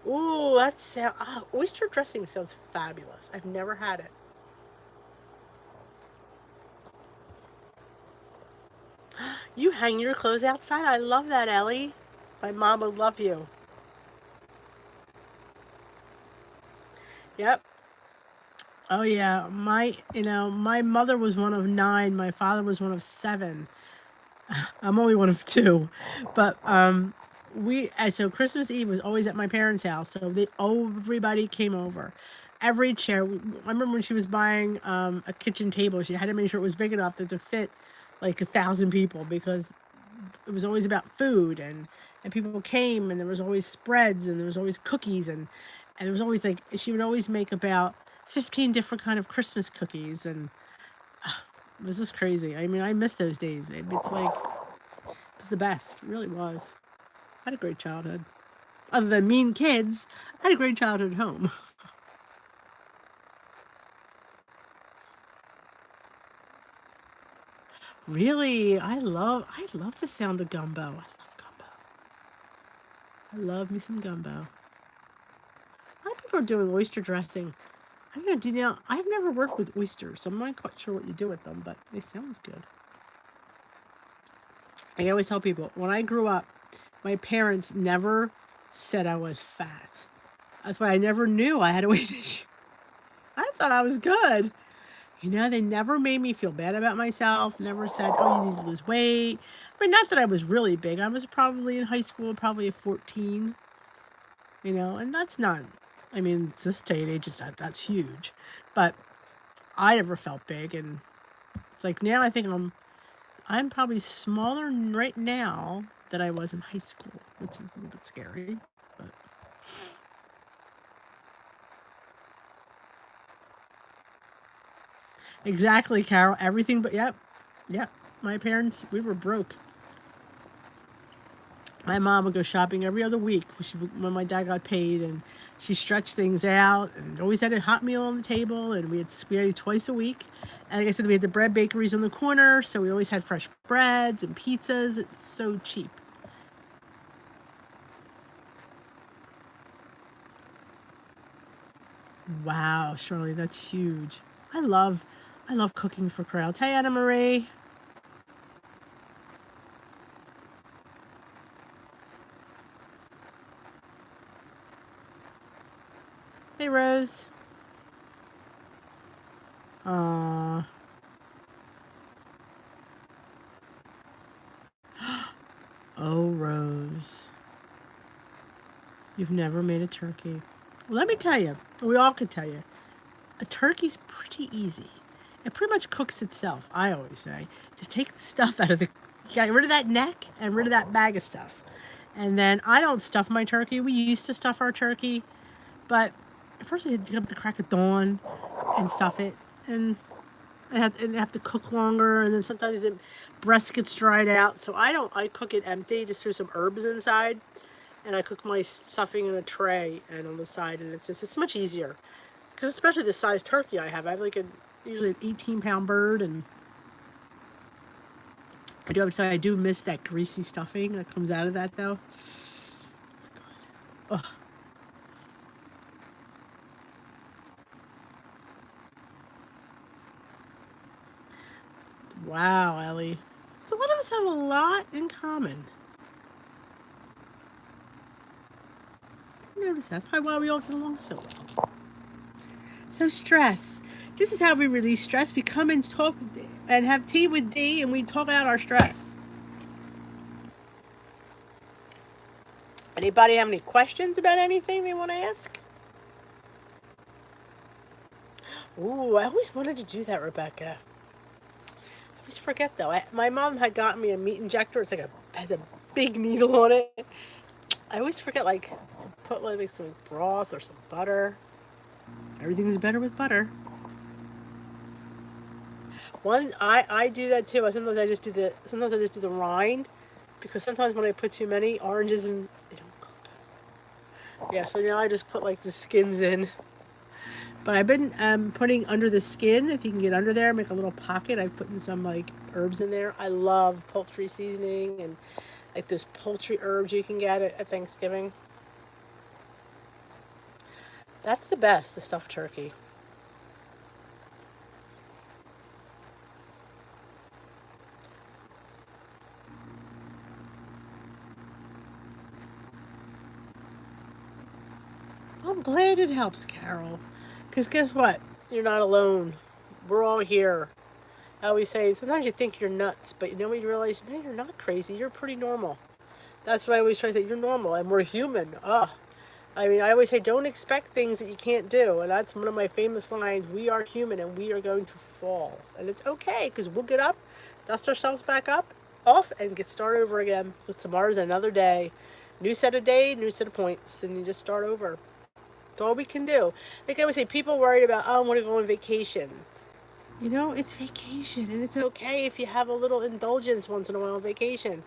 Speaker 1: Ooh, oyster dressing sounds fabulous. I've never had it. You hang your clothes outside? I love that, Ellie. My mom would love you. Yep. Oh yeah, my mother was one of 9. My father was one of 7. I'm only one of 2, but so Christmas Eve was always at my parents' house. So everybody came over, every chair. I remember when she was buying a kitchen table, she had to make sure it was big enough to fit like 1,000 people because it was always about food and people came and there was always spreads and there was always cookies and there was always like she would always make about 15 different kind of Christmas cookies and this is crazy. I mean, I miss those days. It's like it was the best. It really was. I had a great childhood. Other than mean kids, I had a great childhood at home. Really, I love the sound of gumbo. I love gumbo. I love me some gumbo. A lot of people are doing oyster dressing. I don't know. Do you know? I've never worked with oysters, so I'm not quite sure what you do with them, but they sound good. I always tell people when I grew up, my parents never said I was fat. That's why I never knew I had a weight issue. I thought I was good. They never made me feel bad about myself, never said, oh, you need to lose weight. I mean, not that I was really big. I was probably in high school, probably at 14, and that's not, I mean, this day and age, that's huge. But I never felt big. And it's like now I think I'm probably smaller right now than I was in high school, which is a little bit scary. But exactly, Carol. Everything but, yep. Yep. My parents, we were broke. My mom would go shopping every other week when my dad got paid, and she stretched things out and always had a hot meal on the table. And we had spaghetti twice a week. And like I said, we had the bread bakeries on the corner, so we always had fresh breads and pizzas. It was so cheap. Wow, Shirley, that's huge. I love, I love cooking for crowds. Hey, Anna Marie. Hey, Rose. Aww. Oh, Rose. You've never made a turkey. Well, let me tell you, we all could tell you, a turkey's pretty easy. It pretty much cooks itself, I always say. Just take the stuff out of the, get rid of that neck and rid of that bag of stuff. And then I don't stuff my turkey. We used to stuff our turkey, but at first we had to get up at the crack of dawn and stuff it. And and have to cook longer, and then sometimes the breast gets dried out. So I cook it empty, just threw some herbs inside, and I cook my stuffing in a tray and on the side, and it's much easier. Because especially the size turkey I have like usually an 18-pound bird, and I do have to say I do miss that greasy stuffing that comes out of that though. It's good. Oh, wow, Ellie. So a lot of us have a lot in common. I noticed that's probably why we all get along so well. So stress. This is how we release stress. We come and talk and have tea with Dee, and we talk out our stress. Anybody have any questions about anything they want to ask? Ooh, I always wanted to do that, Rebecca. I always forget though. My mom had gotten me a meat injector. It's like has a big needle on it. I always forget like to put like some broth or some butter. Everything's better with butter. I do that too. Sometimes I just do the rind because sometimes when I put too many oranges in, they don't cook. Yeah, so now I just put like the skins in. But I've been putting under the skin. If you can get under there, make a little pocket. I've put in some like herbs in there. I love poultry seasoning and like this poultry herbs you can get at Thanksgiving. That's the best, the stuffed turkey. I'm glad it helps, Carol. Because guess what? You're not alone. We're all here. I always say sometimes you think you're nuts, but you know when you realize, no, you're not crazy. You're pretty normal. That's why I always try to say you're normal and we're human. I mean, I always say don't expect things that you can't do, and that's one of my famous lines. We are human, and we are going to fall, and it's okay because we'll get up, dust ourselves back up, off, and get started over again. Because tomorrow's another day, new set of points, and you just start over. It's all we can do. Like I always say, people worried about, oh, I want to go on vacation. You know, it's vacation, and it's okay if you have a little indulgence once in a while on vacation.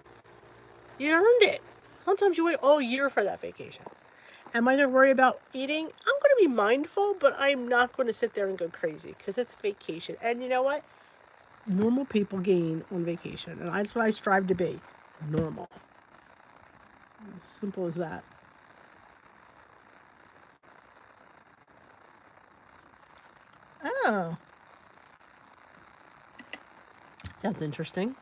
Speaker 1: You earned it. Sometimes you wait all year for that vacation. Am I going to worry about eating? I'm going to be mindful, but I'm not going to sit there and go crazy because it's vacation. And you know what? Normal people gain on vacation, and that's what I strive to be. Normal. Simple as that. Oh, sounds interesting.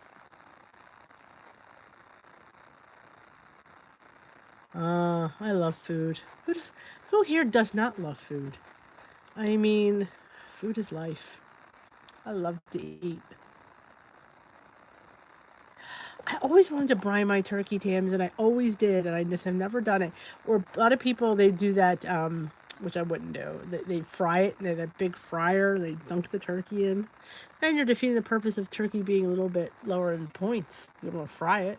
Speaker 1: I love food. Who here does not love food? I mean, food is life. I love to eat. I always wanted to brine my turkey tams, and I always did, and I just have never done it. Or a lot of people they do that, which I wouldn't do. They fry it, and they have that big fryer. They dunk the turkey in, and you're defeating the purpose of turkey being a little bit lower in points. You don't want to fry it.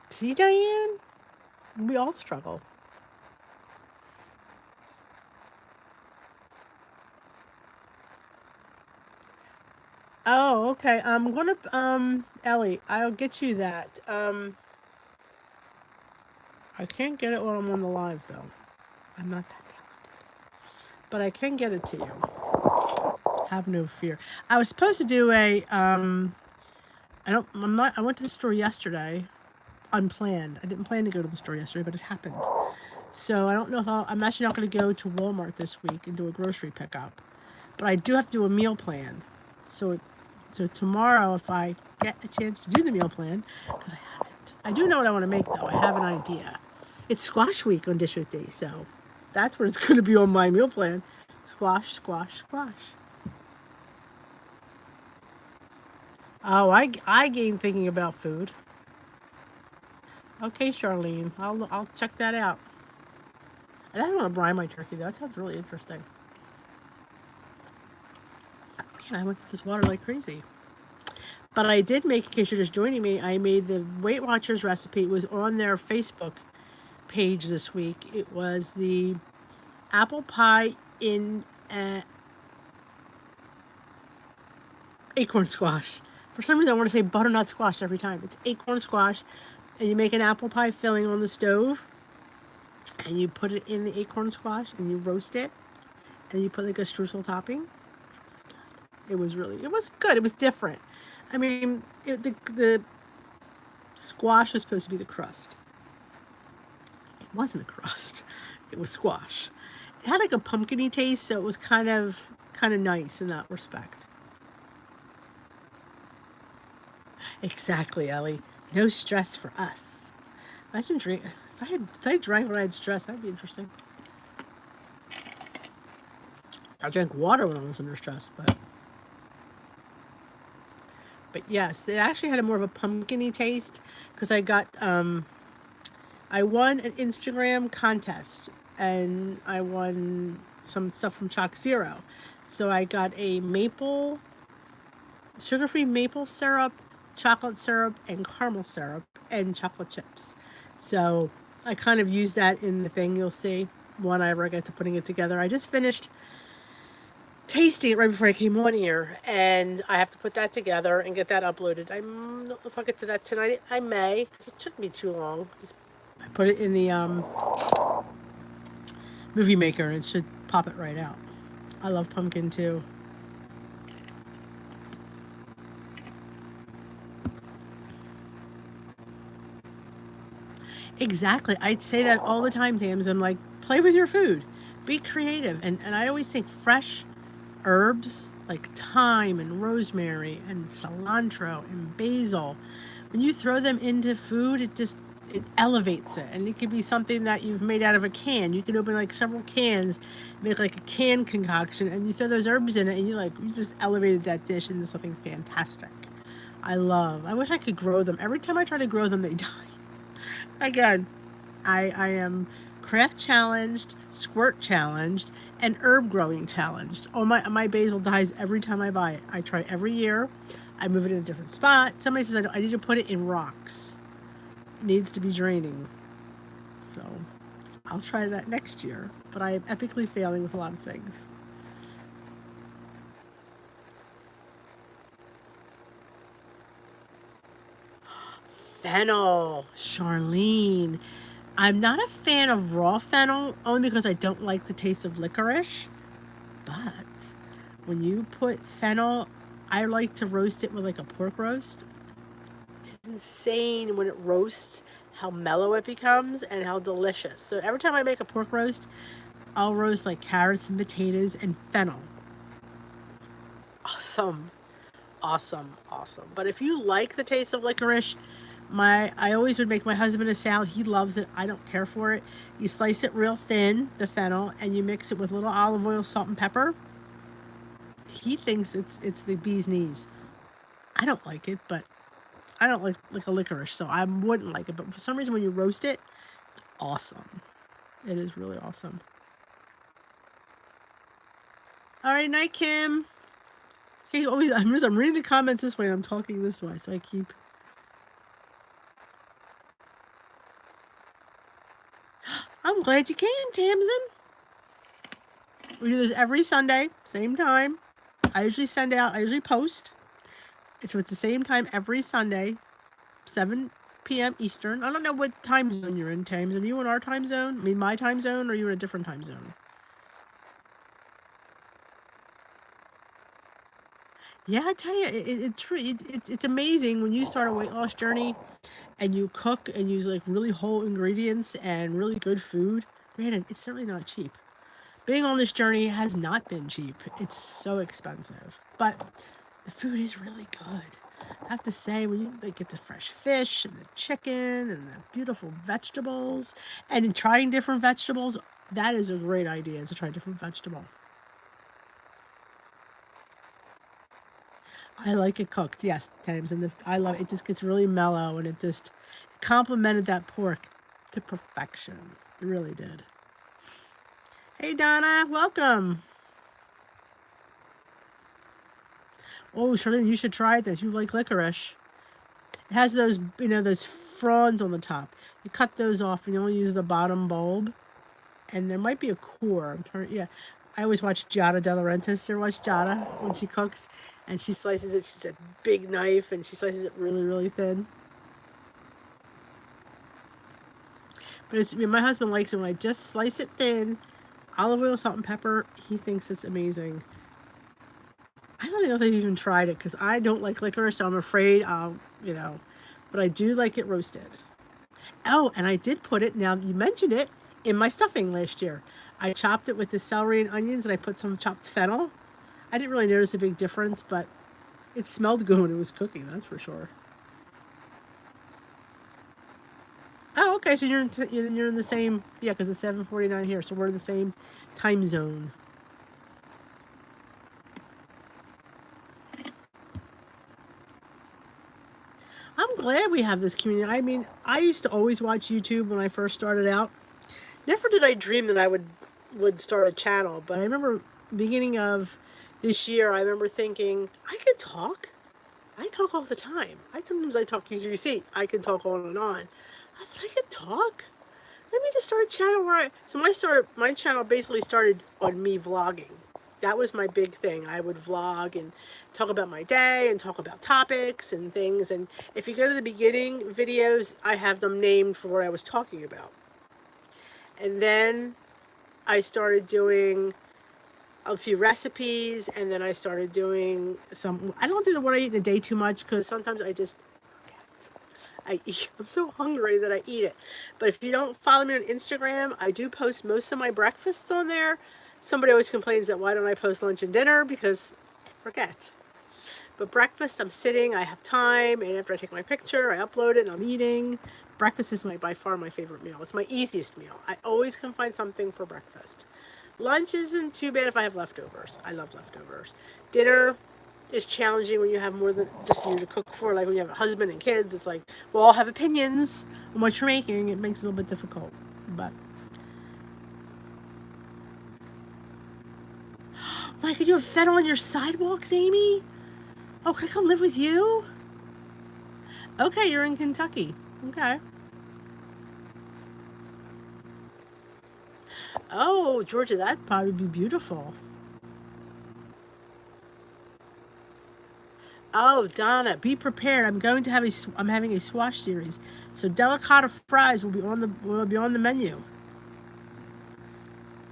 Speaker 1: See, Diane, we all struggle. Oh, okay. I'm gonna Ellie, I'll get you that. I can't get it while I'm on the live though. I'm not that talented, but I can get it to you. Have no fear. I was supposed to do a I don't I'm not I went to the store yesterday unplanned. I didn't plan to go to the store yesterday, but it happened. So I don't know if I'm actually not going to go to Walmart this week and do a grocery pickup, but I do have to do a meal plan. So, so tomorrow, if I get a chance to do the meal plan, because I haven't, I do know what I want to make though. I have an idea. It's squash week on Dish with Day, so that's what it's going to be on my meal plan. Squash, squash, squash. Oh, I gain thinking about food. Okay, Charlene, I'll check that out. I don't want to brine my turkey though. That sounds really interesting. Man, I went through this water like crazy. But I did make, in case you're just joining me, I made the Weight Watchers recipe. It was on their Facebook page this week. It was the apple pie in acorn squash. For some reason, I want to say butternut squash every time. It's acorn squash, and you make an apple pie filling on the stove, and you put it in the acorn squash, and you roast it, and you put like a streusel topping. It was good. It was different. I mean, the squash was supposed to be the crust. It wasn't a crust. It was squash. It had like a pumpkiny taste, so it was kind of nice in that respect. Exactly, Ellie. No stress for us. Imagine drink. If I drank when I had stress, that'd be interesting. I drank water when I was under stress, but yes, it actually had a more of a pumpkiny taste because I got I won an Instagram contest and I won some stuff from Chalk Zero. So I got a sugar-free maple syrup, chocolate syrup, and caramel syrup, and chocolate chips. So I kind of use that in the thing you'll see when I ever get to putting it together. I just finished tasting it right before I came on here, and I have to put that together and get that uploaded. I don't know if I'll get to that tonight. I may, because it shouldn't be too long. I put it in the movie maker, and it should pop it right out. I love pumpkin too. Exactly. I'd say that all the time, Tams. I'm like, play with your food. Be creative. And I always think fresh herbs like thyme and rosemary and cilantro and basil, when you throw them into food, it elevates it. And it could be something that you've made out of a can. You can open like several cans, make like a can concoction, and you throw those herbs in it, and you just elevated that dish into something fantastic. I wish I could grow them. Every time I try to grow them, they die. Again, I am craft challenged, squirt challenged, and herb growing challenged. Oh, my basil dies every time I buy it. I try every year. I move it in a different spot. Somebody says I need to put it in rocks. It needs to be draining. So I'll try that next year. But I am epically failing with a lot of things. Fennel, Charlene. I'm not a fan of raw fennel, only because I don't like the taste of licorice. But when you put fennel, I like to roast it with like a pork roast. It's insane when it roasts how mellow it becomes and how delicious. So every time I make a pork roast, I'll roast like carrots and potatoes and fennel. Awesome. Awesome, awesome. But if you like the taste of licorice, I always would make my husband a salad. He loves it. I don't care for it. You slice it real thin, the fennel, and you mix it with a little olive oil, salt, and pepper. He thinks it's the bee's knees. I don't like it, but I don't like a licorice, so I wouldn't like it. But for some reason, when you roast it, awesome. It is really awesome. All right, night, Kim. Okay, I'm reading the comments this way and I'm talking this way, so I keep. I'm glad you came, Tamsin. We do this every Sunday, same time. I usually post. It's at the same time every Sunday, 7 p.m. Eastern. I don't know what time zone you're in, Tamsin. Are you in our time zone? I mean, my time zone, or are you in a different time zone? Yeah, I tell you, it's amazing when you start a weight loss journey and you cook and use like really whole ingredients and really good food. Granted, it's certainly not cheap. Being on this journey has not been cheap. It's so expensive, but the food is really good. I have to say, when you like, get the fresh fish and the chicken and the beautiful vegetables, and in trying different vegetables, that is a great idea, is to try different vegetable. I like it cooked, yes, Thames, and I love it. It just gets really mellow, and it complemented that pork to perfection. It really did. Hey, Donna, welcome. Oh, Charlene, you should try this. You like licorice. It has those fronds on the top. You cut those off and you only use the bottom bulb. And there might be a core. Yeah. I always watch Giada De Laurentiis. You ever watch Giada when she cooks? And she slices it. She's a big knife and she slices it really, really thin. But my husband likes it when I just slice it thin, olive oil, salt, and pepper. He thinks it's amazing. I don't know if they've even tried it because I don't like licorice, so I'm afraid but I do like it roasted. Oh, and I did put it, now you mentioned it, in my stuffing last year. I chopped it with the celery and onions and I put some chopped fennel. I didn't really notice a big difference, but it smelled good when it was cooking, that's for sure. Oh, okay, so you're in the same, yeah, because it's 7:49 here, so we're in the same time zone. I'm glad we have this community. I mean, I used to always watch YouTube when I first started out. Never did I dream that I would start a channel, but I remember beginning of this year, I remember thinking, I could talk. I talk all the time. Sometimes I talk, as you see, I can talk on and on. I thought I could talk. Let me just start a channel where my channel basically started on me vlogging. That was my big thing. I would vlog and talk about my day and talk about topics and things. And if you go to the beginning videos, I have them named for what I was talking about. And then I started doing a few recipes, and then I started doing some, I don't do what I eat in a day too much, because sometimes I'm so hungry that I eat it. But if you don't follow me on Instagram, I do post most of my breakfasts on there. Somebody always complains that why don't I post lunch and dinner, because I forget. But breakfast, I'm sitting, I have time, and after I take my picture, I upload it, and I'm eating. Breakfast is by far my favorite meal. It's my easiest meal. I always can find something for breakfast. Lunch isn't too bad if I have leftovers. I love leftovers. Dinner is challenging when you have more than just you to cook for. Like when you have a husband and kids, it's like, we'll all have opinions on what you're making. It makes it a little bit difficult. But Mike, you have fed on your sidewalks, Amy? Oh, can I come live with you? Okay, you're in Kentucky. Okay. Oh, Georgia, that'd probably be beautiful. Oh, Donna, be prepared. I'm having a swash series, so delicata fries will be on the menu.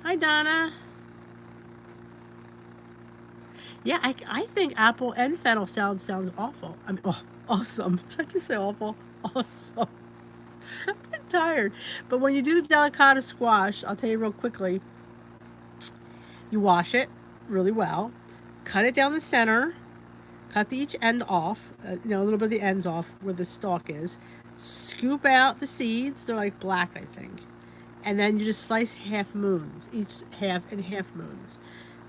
Speaker 1: Hi, Donna. Yeah, I think apple and fennel salad sounds awful. I mean, oh, awesome. Did I just say awful? Awesome. I'm tired. But when you do the delicata squash, I'll tell you real quickly. You wash it really well, cut it down the center, cut each end off, a little bit of the ends off where the stalk is. Scoop out the seeds. They're like black, I think. And then you just slice half moons, each half in half moons.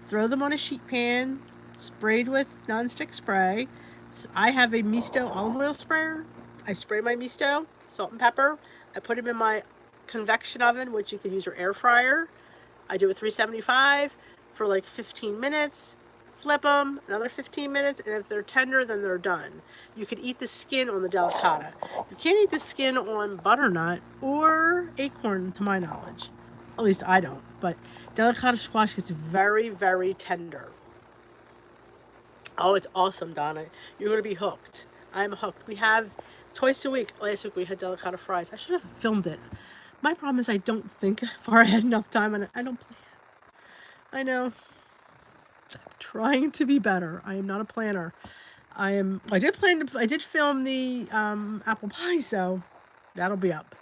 Speaker 1: Throw them on a sheet pan, sprayed with nonstick spray. So I have a misto olive oil sprayer. I spray my misto, salt and pepper. I put them in my convection oven, which you can use your air fryer. I do it 375 for like 15 minutes. Flip them, another 15 minutes, and if they're tender, then they're done. You can eat the skin on the delicata. You can't eat the skin on butternut or acorn, to my knowledge. At least I don't. But delicata squash gets very, very tender. Oh, it's awesome, Donna. You're going to be hooked. I'm hooked. We have twice a week. Last week we had delicata fries. I should have filmed it. My problem is I don't think far ahead enough time, and I don't plan. I know. I'm trying to be better. I am not a planner. I did film the apple pie, so that'll be up.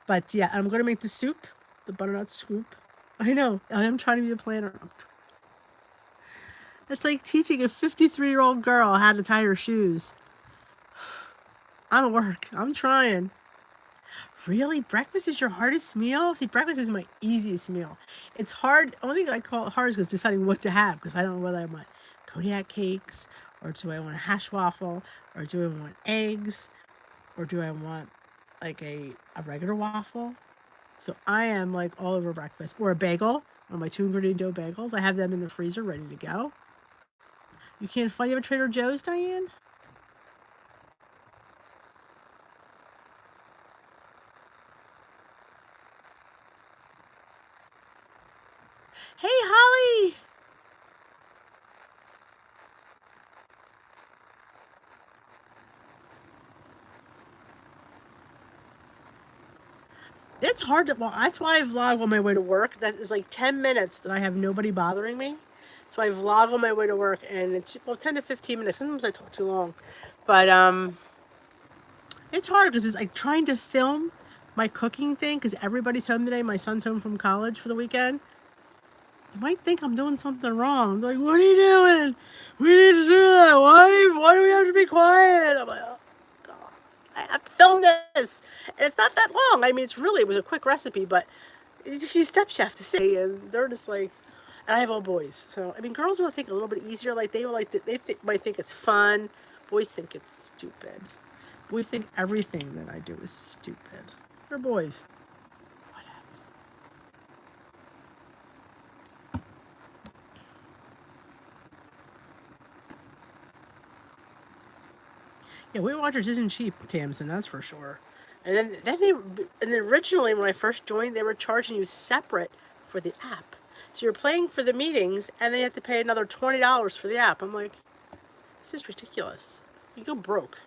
Speaker 1: But yeah, I'm going to make the soup, the butternut scoop. I know. I am trying to be a planner. It's like teaching a 53-year-old girl how to tie her shoes. I'm at work. I'm trying. Really? Breakfast is your hardest meal? See, breakfast is my easiest meal. It's hard. Only thing I call it hard is deciding what to have, because I don't know whether I want Kodiak cakes, or do I want a hash waffle, or do I want eggs, or do I want like a regular waffle? So I am like all over breakfast. Or a bagel, or my 2-ingredient dough bagels. I have them in the freezer ready to go. You can't find them at Trader Joe's, Diane? Hey, Holly! It's hard to, well, that's why I vlog on my way to work. That is like 10 minutes that I have nobody bothering me. So I vlog on my way to work, and it's, well, 10 to 15 minutes. Sometimes I talk too long. But it's hard because it's like trying to film my cooking thing, because everybody's home today. My son's home from college for the weekend. You might think I'm doing something wrong. They're like, what are you doing? We need to do that. Why do we have to be quiet? I'm like, oh, God. I have to film this. And it's not that long. I mean, it was a quick recipe, but it's a few steps you have to say. And they're just like, and I have all boys. So, I mean, girls will think a little bit easier. Like, might think it's fun. Boys think it's stupid. Boys think everything that I do is stupid. They're boys. What else? Yeah, Weight Watchers isn't cheap, Tamsin, that's for sure. And then originally when I first joined, they were charging you separate for the app. So you're paying for the meetings, and then you have to pay another $20 for the app. I'm like, this is ridiculous. You go broke.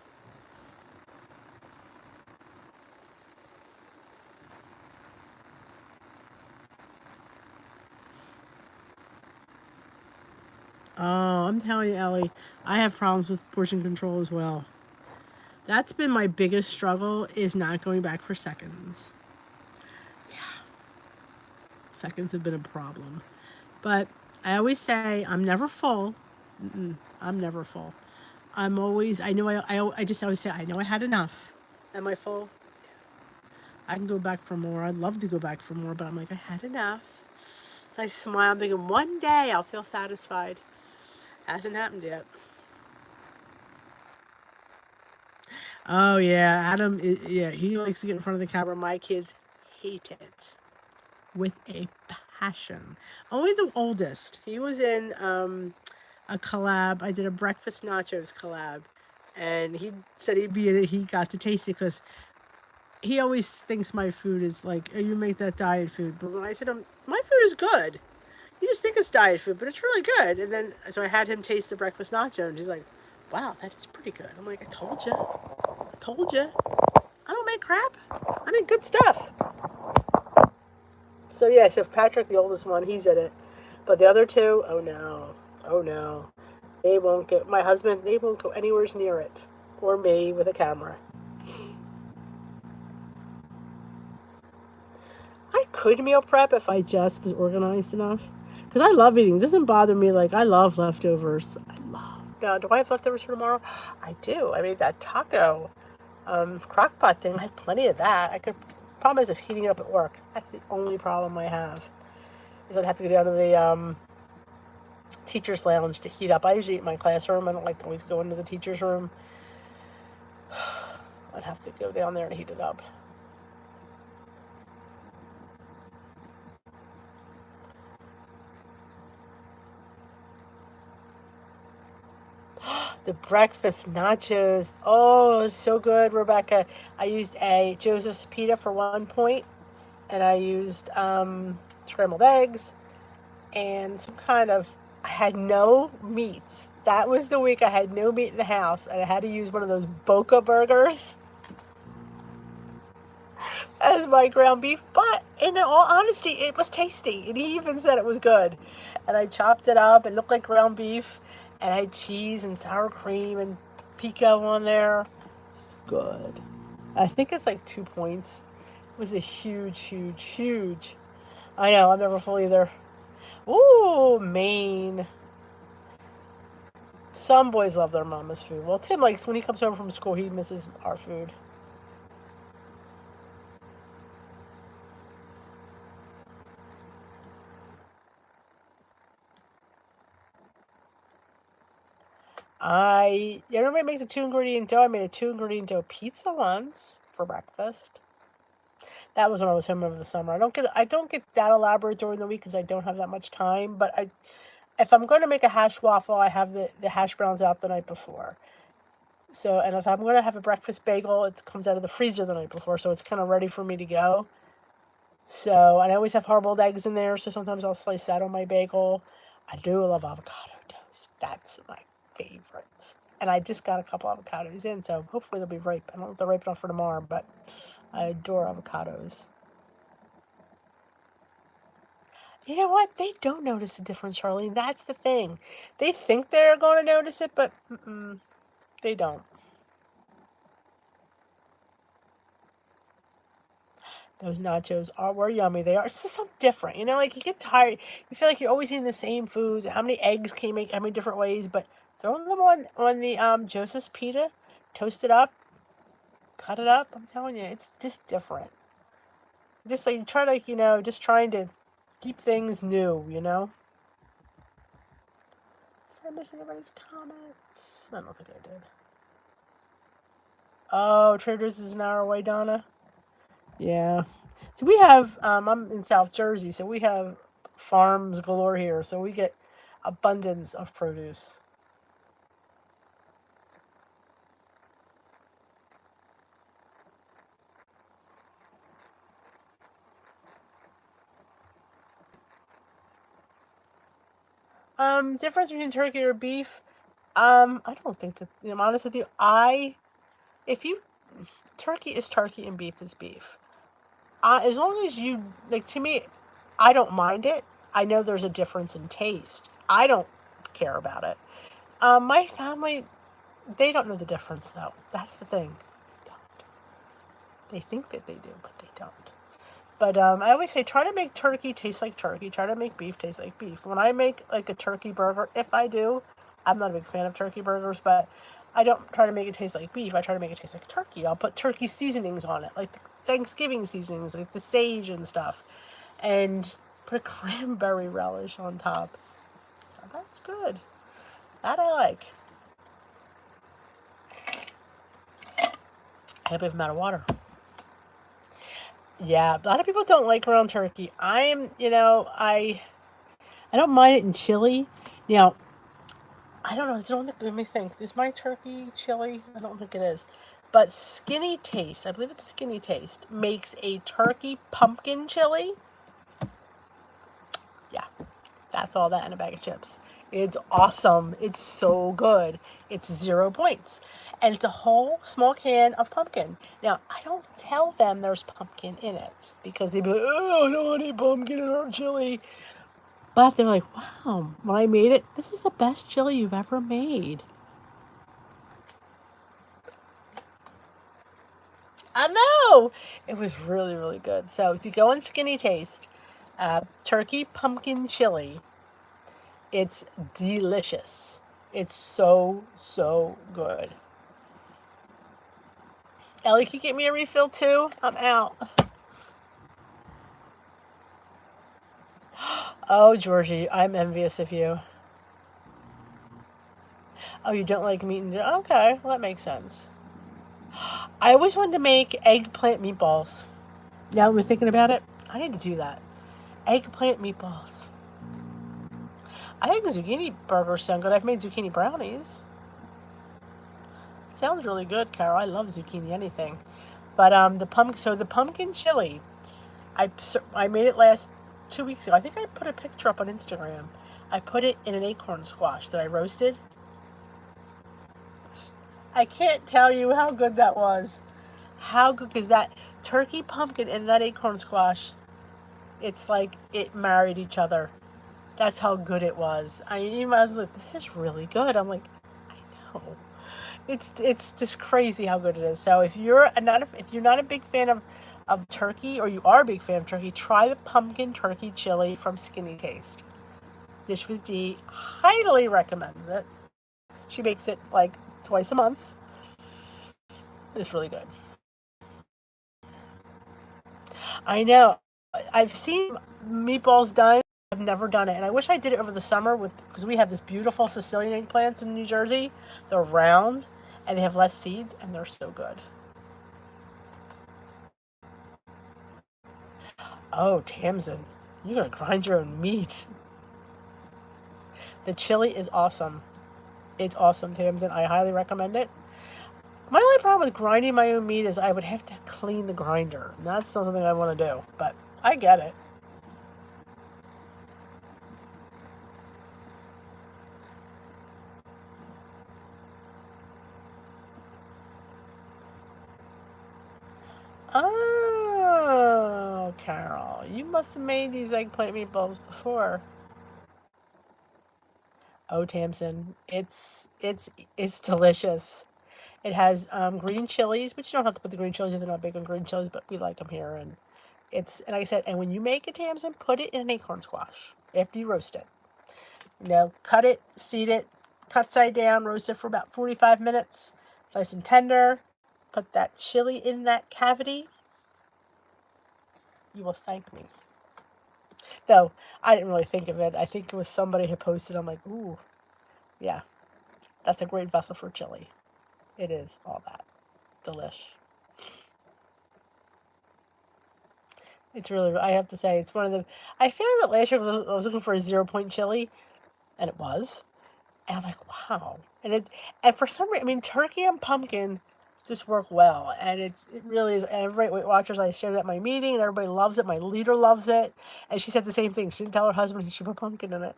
Speaker 1: Oh, I'm telling you, Ellie, I have problems with portion control as well. That's been my biggest struggle is not going back for seconds. Seconds have been a problem. But I always say I'm never full. I'm never full. I'm always, I know I just always say, I know I had enough. Am I full? I can go back for more. I'd love to go back for more, but I'm like, I had enough. I smile. I'm thinking one day I'll feel satisfied. Hasn't happened yet. Oh yeah, Adam. Yeah, he likes to get in front of the camera. My kids hate it with a passion. Only the oldest. He was in a collab. I did a breakfast nachos collab, and he said he'd be in it. He got to taste it because he always thinks my food is like, oh, you make that diet food. But when I said, my food is good. You just think it's diet food, but it's really good. And then, so I had him taste the breakfast nacho, and he's like, wow, that is pretty good. I'm like, I told you. I told you. I don't make crap. I make good stuff. So, yeah, so Patrick, the oldest one, he's in it. But the other two, oh no. Oh no. They won't get, my husband, they won't go anywhere near it. Or me with a camera. I could meal prep if I just was organized enough. Because I love eating. It doesn't bother me. Like, I love leftovers. I love. Now, do I have leftovers for tomorrow? I do. I made that taco crock pot thing. I have plenty of that. I could. Problem is, if heating it up at work, that's the only problem I have. Is I'd have to go down to the teacher's lounge to heat up. I usually eat in my classroom. I don't like to always go into the teacher's room. I'd have to go down there and heat it up. The breakfast nachos. Oh, so good, Rebecca. I used a Joseph's pita for 1 point, and I used scrambled eggs and some kind of. I had no meats. That was the week I had no meat in the house, and I had to use one of those Boca burgers as my ground beef. But in all honesty, it was tasty, and he even said it was good. And I chopped it up. It looked like ground beef, and I had cheese and sour cream and pico on there. It's good. I think it's like 2 points. It was a huge, huge, huge. I know, I'm never full either. Ooh, Maine. Some boys love their mama's food. Well, Tim likes when he comes home from school, he misses our food. Everybody makes a 2 ingredient dough. I made a 2 ingredient dough pizza once for breakfast. That was when I was home over the summer. I don't get that elaborate during the week because I don't have that much time. But if I'm going to make a hash waffle, I have the hash browns out the night before. So, and if I'm going to have a breakfast bagel, it comes out of the freezer the night before, so it's kind of ready for me to go. So, and I always have hard-boiled eggs in there, so sometimes I'll slice that on my bagel. I do love avocado toast. That's my favorite. And I just got a couple avocados in, so hopefully they'll be ripe. I don't know if they're ripe enough for tomorrow, but I adore avocados. You know what? They don't notice the difference, Charlene. That's the thing. They think they're going to notice it, but they don't. Those nachos were yummy. They are. It's just something different. Like you get tired. You feel like you're always eating the same foods. How many eggs can you make? How many different ways? But throw them on the Joseph's pita, toast it up, cut it up. I'm telling you, it's just different. Just like try to just trying to keep things new. Did I miss anybody's comments? I don't think I did. Oh, Trader's is an hour away, Donna. Yeah. So we have. I'm in South Jersey, so we have farms galore here. So we get abundance of produce. Difference between turkey or beef. I don't think that. I'm honest with you. If you turkey is turkey and beef is beef. As long as you like, to me, I don't mind it. I know there's a difference in taste. I don't care about it. My family, they don't know the difference though. That's the thing. They think that they do, but they don't. But I always say try to make turkey taste like turkey. Try to make beef taste like beef. When I make like a turkey burger, if I do, I'm not a big fan of turkey burgers, but I don't try to make it taste like beef. I try to make it taste like turkey. I'll put turkey seasonings on it, like the Thanksgiving seasonings, like the sage and stuff, and put a cranberry relish on top. That's good. That I like. I have a bit of water. Yeah, a lot of people don't like ground turkey. I don't mind it in chili. Now, I don't know. Let me think. Is my turkey chili? I don't think it is. But Skinny Taste, I believe it's Skinny Taste, makes a turkey pumpkin chili. Yeah, that's all that in a bag of chips. It's awesome. It's so good. It's 0 points. And it's a whole small can of pumpkin. Now, I don't tell them there's pumpkin in it because they'd be like, oh, I don't want any pumpkin in our chili. But they're like, wow, when I made it, this is the best chili you've ever made. I know. It was really, really good. So if you go on Skinny Taste, turkey pumpkin chili, it's delicious. It's so, so good. Ellie, can you get me a refill too? I'm out. Oh, Georgie, I'm envious of you. Oh, you don't like meat and okay, well that makes sense. I always wanted to make eggplant meatballs. Now that we're thinking about it, I need to do that. Eggplant meatballs. I think zucchini burgers sound good. I've made zucchini brownies. It sounds really good, Carol. I love zucchini anything. But the pumpkin chili, I made it last 2 weeks ago. I think I put a picture up on Instagram. I put it in an acorn squash that I roasted. I can't tell you how good that was. How good, because that turkey pumpkin and that acorn squash, it's like it married each other. That's how good it was. I mean, I was like, this is really good. I'm like, I know. It's just crazy how good it is. So if you're not a big fan of turkey, or you are a big fan of turkey, try the pumpkin turkey chili from Skinny Taste. Dish with D highly recommends it. She makes it like twice a month. It's really good. I know. I've seen meatballs done. I've never done it, and I wish I did it over the summer because we have this beautiful Sicilian eggplants in New Jersey. They're round and they have less seeds, and they're so good. Oh, Tamsin, you gotta grind your own meat. The chili is awesome. It's awesome, Tamsin. I highly recommend it. My only problem with grinding my own meat is I would have to clean the grinder. And that's not something I want to do, but I get it. Oh, Carol, you must have made these eggplant meatballs before. Oh, Tamsin, it's delicious. It has green chilies, but you don't have to put the green chilies if they're not big on green chilies, but we like them here. And like I said, and when you make it, Tamsin, put it in an acorn squash after you roast it. Cut it, seed it, cut side down, roast it for about 45 minutes. Nice and tender. Put that chili in that cavity. You will thank me. Though, I didn't really think of it. I think it was somebody who posted. I'm like, ooh, yeah, that's a great vessel for chili. It is all that. Delish. It's really, I have to say, it's one of the, I found that last year I was looking for a 0 point chili, and it was. And I'm like, wow. And for some reason, I mean, turkey and pumpkin just work well. And it really is. And everybody, Weight Watchers, I shared it at my meeting, and everybody loves it. My leader loves it. And she said the same thing. She didn't tell her husband she put pumpkin in it.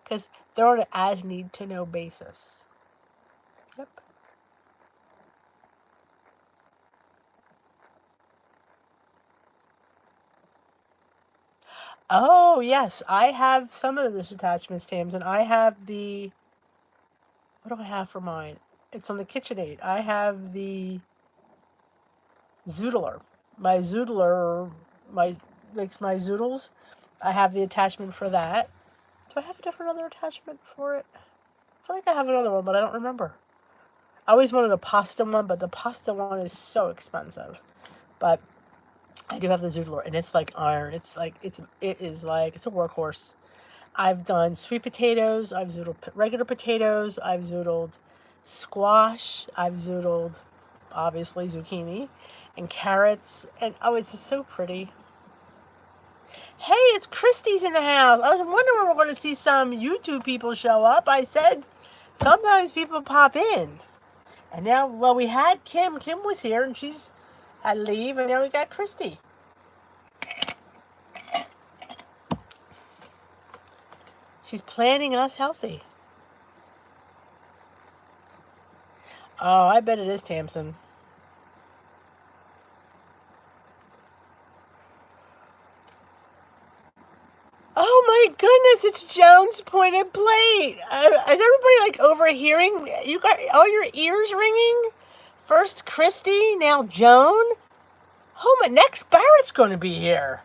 Speaker 1: Because they're on an as need to know basis. Yep. Oh, yes. I have some of the dish attachments, Tams, and I have the, what do I have for mine? It's on the KitchenAid. I have the zoodler. My zoodler, my makes my zoodles. I have the attachment for that. Do I have a different other attachment for it? I feel like I have another one, but I don't remember. I always wanted a pasta one, but the pasta one is so expensive. But I do have the zoodler, and it's like iron. It's like it's a workhorse. I've done sweet potatoes. I've zoodled regular potatoes. I've zoodled squash. I've zoodled, obviously, zucchini and carrots. And oh, it's just so pretty. Hey, it's Christy's in the house. I was wondering when we're going to see some YouTube people show up. I said sometimes people pop in. And now, well, we had Kim. Kim was here, and she's had to leave. And now we got Christy. She's planning us healthy. Oh, I bet it is, Tamsin. Oh my goodness, it's Joan's pointed plate. Is everybody like overhearing? You got all your ears ringing? First Christy, now Joan. Oh, my next Barrett's going to be here.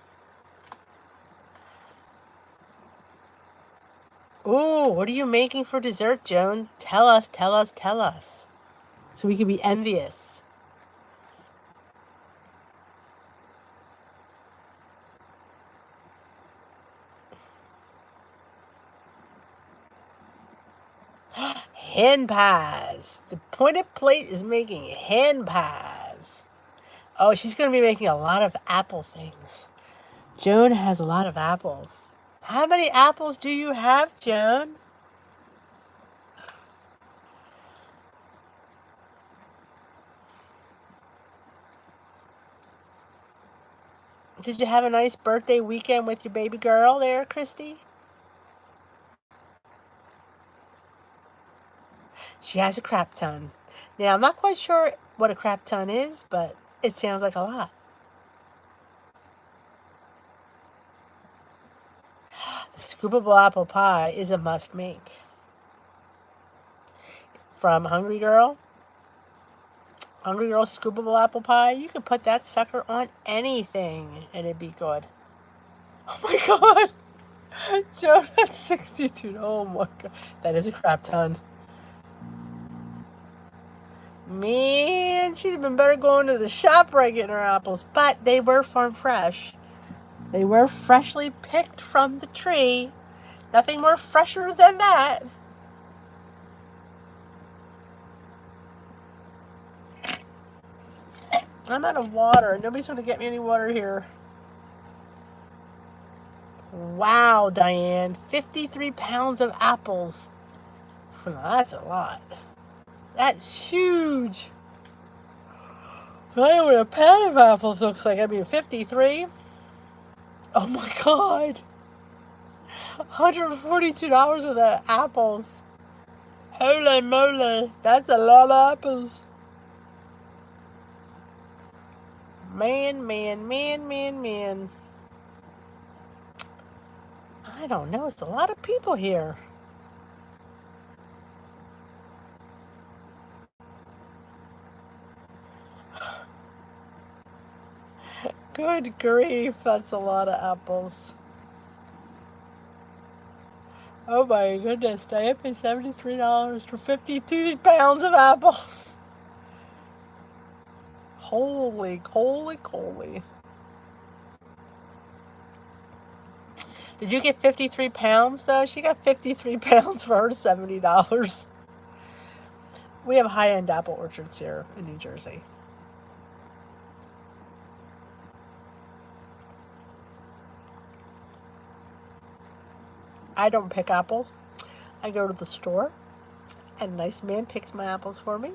Speaker 1: Ooh, what are you making for dessert, Joan? Tell us, tell us, tell us. So we can be envious. Hen pies. The pointed plate is making hen pies. Oh, she's going to be making a lot of apple things. Joan has a lot of apples. How many apples do you have, Joan? Did you have a nice birthday weekend with your baby girl there, Christy? She has a crap ton. Now, I'm not quite sure what a crap ton is, but it sounds like a lot. The scoopable apple pie is a must make. From Hungry Girl. Hungry Girl scoopable apple pie. You could put that sucker on anything and it'd be good. Oh my god! Joe, that's 62. Oh my god. That is a crap ton. Man, she'd have been better going to the shop right getting her apples. But they were farm fresh. They were freshly picked from the tree. Nothing more fresher than that. I'm out of water. Nobody's going to get me any water here. Wow, Diane. 53 pounds of apples. That's a lot. That's huge. I don't know what a pound of apples looks like. I mean, 53. Oh my god. $142 worth of apples. Holy moly. That's a lot of apples. Man. I don't know. It's a lot of people here. Good grief. That's a lot of apples. Oh my goodness. Diane paid $73 for 52 pounds of apples. Holy. Did you get 53 pounds, though? She got 53 pounds for her $70. We have high-end apple orchards here in New Jersey. I don't pick apples. I go to the store, and a nice man picks my apples for me,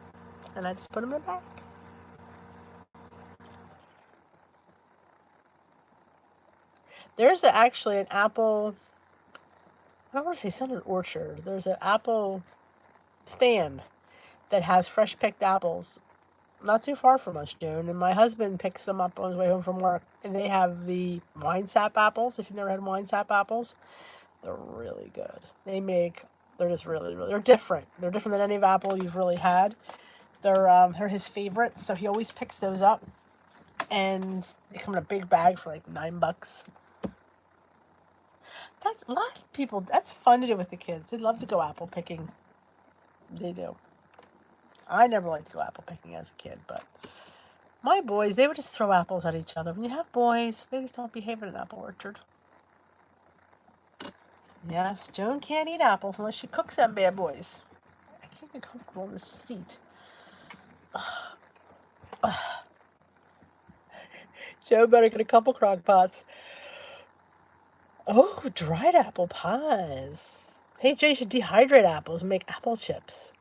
Speaker 1: and I just put them in a bag. There's actually an apple, I don't want to say it's not an orchard. There's an apple stand that has fresh picked apples not too far from us, June. And my husband picks them up on his way home from work. And they have the wine sap apples. If you've never had wine sap apples, they're really good. They're just really, really, they're different. They're different than any of apple you've really had. They're his favorites, so he always picks those up. And they come in a big bag for like $9. That's a lot of people. That's fun to do with the kids. They love to go apple picking. They do. I never liked to go apple picking as a kid, but my boys, they would just throw apples at each other. When you have boys, they just don't behave in an apple orchard. Yes, Joan can't eat apples unless she cooks them bad boys. I can't get comfortable in this seat. Joe better get a couple crock pots. Oh, dried apple pies. Hey, Joe, you should dehydrate apples and make apple chips.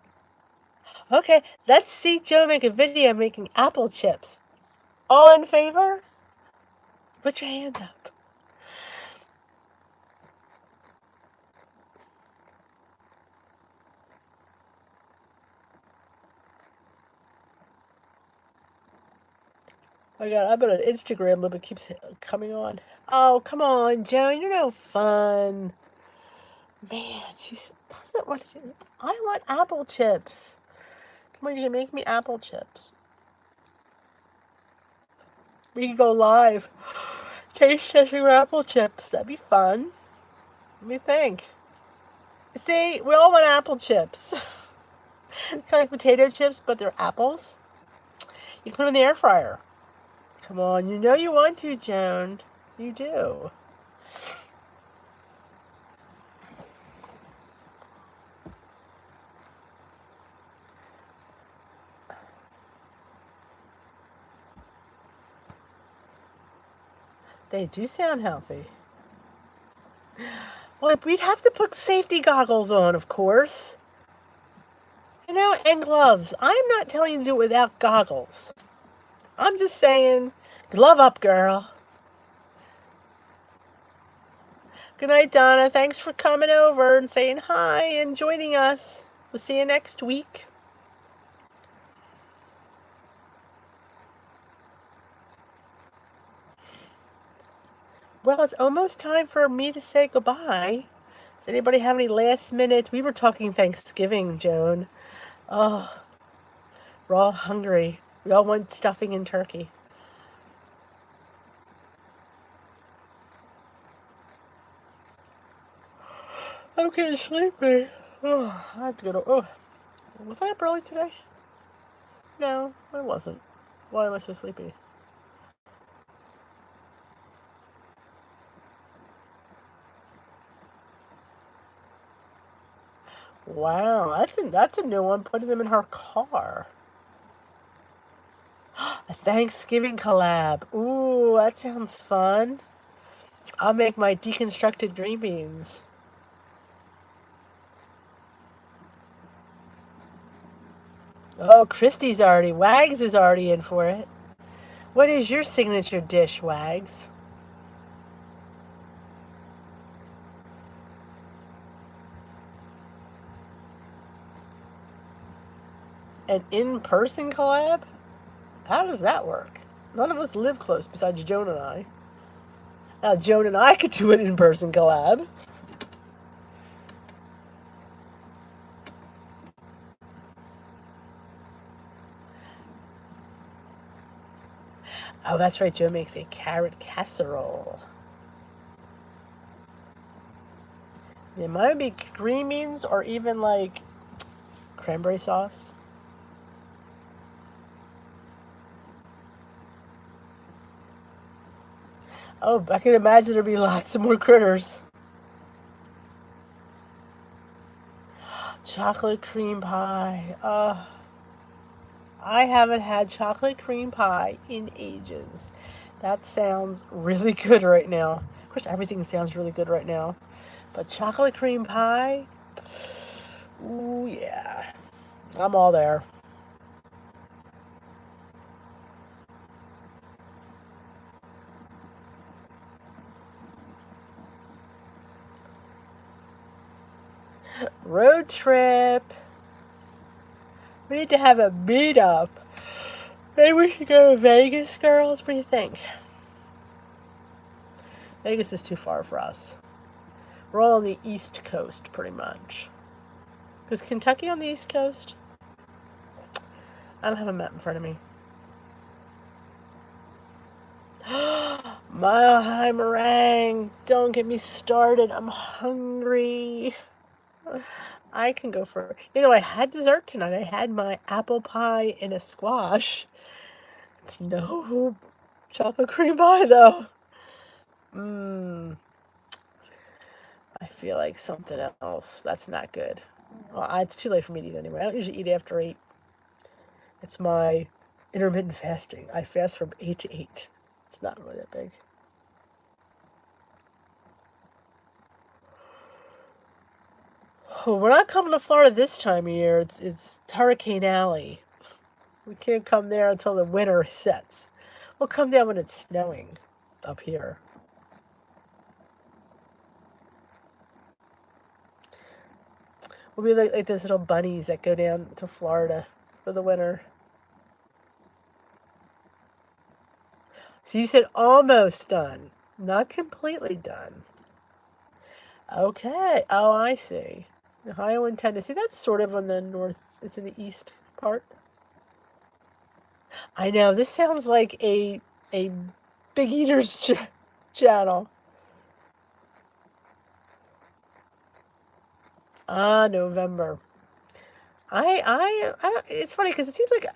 Speaker 1: Okay, let's see Joe make a video making apple chips. All in favor? Put your hand up. Oh my God, I'm on Instagram, but it keeps coming on. Oh, come on, Joan, you're no fun. Man, she doesn't want to. I want apple chips. Come on, you can make me apple chips. We can go live. Taste testing your apple chips. That'd be fun. What do you think? See, we all want apple chips. Kind of like potato chips, but they're apples. You can put them in the air fryer. Come on, you know you want to, Joan. You do. They do sound healthy. Well, we'd have to put safety goggles on, of course. You know, and gloves. I'm not telling you to do it without goggles. I'm just saying, glove up, girl. Good night, Donna. Thanks for coming over and saying hi and joining us. We'll see you next week. Well, it's almost time for me to say goodbye. Does anybody have any last minute? We were talking Thanksgiving, Joan. Oh, we're all hungry. We all want stuffing and turkey. I'm getting sleepy. Oh, I have to go to. Oh, was I up early today? No, I wasn't. Why am I so sleepy? Wow, that's a new one. Putting them in her car. A Thanksgiving collab. Ooh, that sounds fun. I'll make my deconstructed green beans. Oh, Wags is already in for it. What is your signature dish, Wags? An in-person collab? How does that work? None of us live close besides Joan and I. Now, Joan and I could do an in-person collab. Oh, that's right. Joe makes a carrot casserole. It might be green beans or even like cranberry sauce. Oh, I can imagine there'd be lots of more critters. Chocolate cream pie. I haven't had chocolate cream pie in ages. That sounds really good right now. Of course, everything sounds really good right now. But chocolate cream pie? Ooh, yeah. I'm all there. Road trip. We need to have a meetup. Maybe we should go to Vegas, girls. What do you think? Vegas is too far for us. We're all on the East Coast, pretty much. Is Kentucky on the East Coast? I don't have a map in front of me. Mile High Meringue. Don't get me started. I'm hungry. I can go for... I had dessert tonight. I had my apple pie and a squash. It's no chocolate cream pie, though. I feel like something else. That's not good. Well, it's too late for me to eat anyway. I don't usually eat after 8. It's my intermittent fasting. I fast from 8 to 8. It's not really that big. Oh, we're not coming to Florida this time of year. It's Hurricane Alley. We can't come there until the winter sets. We'll come down when it's snowing up here. We'll be like those little bunnies that go down to Florida for the winter. So you said almost done, not completely done. Okay. Oh, I see. Ohio and Tennessee. That's sort of on the north. It's in the east part. I know. This sounds like a Big Eater's channel. November. I don't. It's funny because it seems like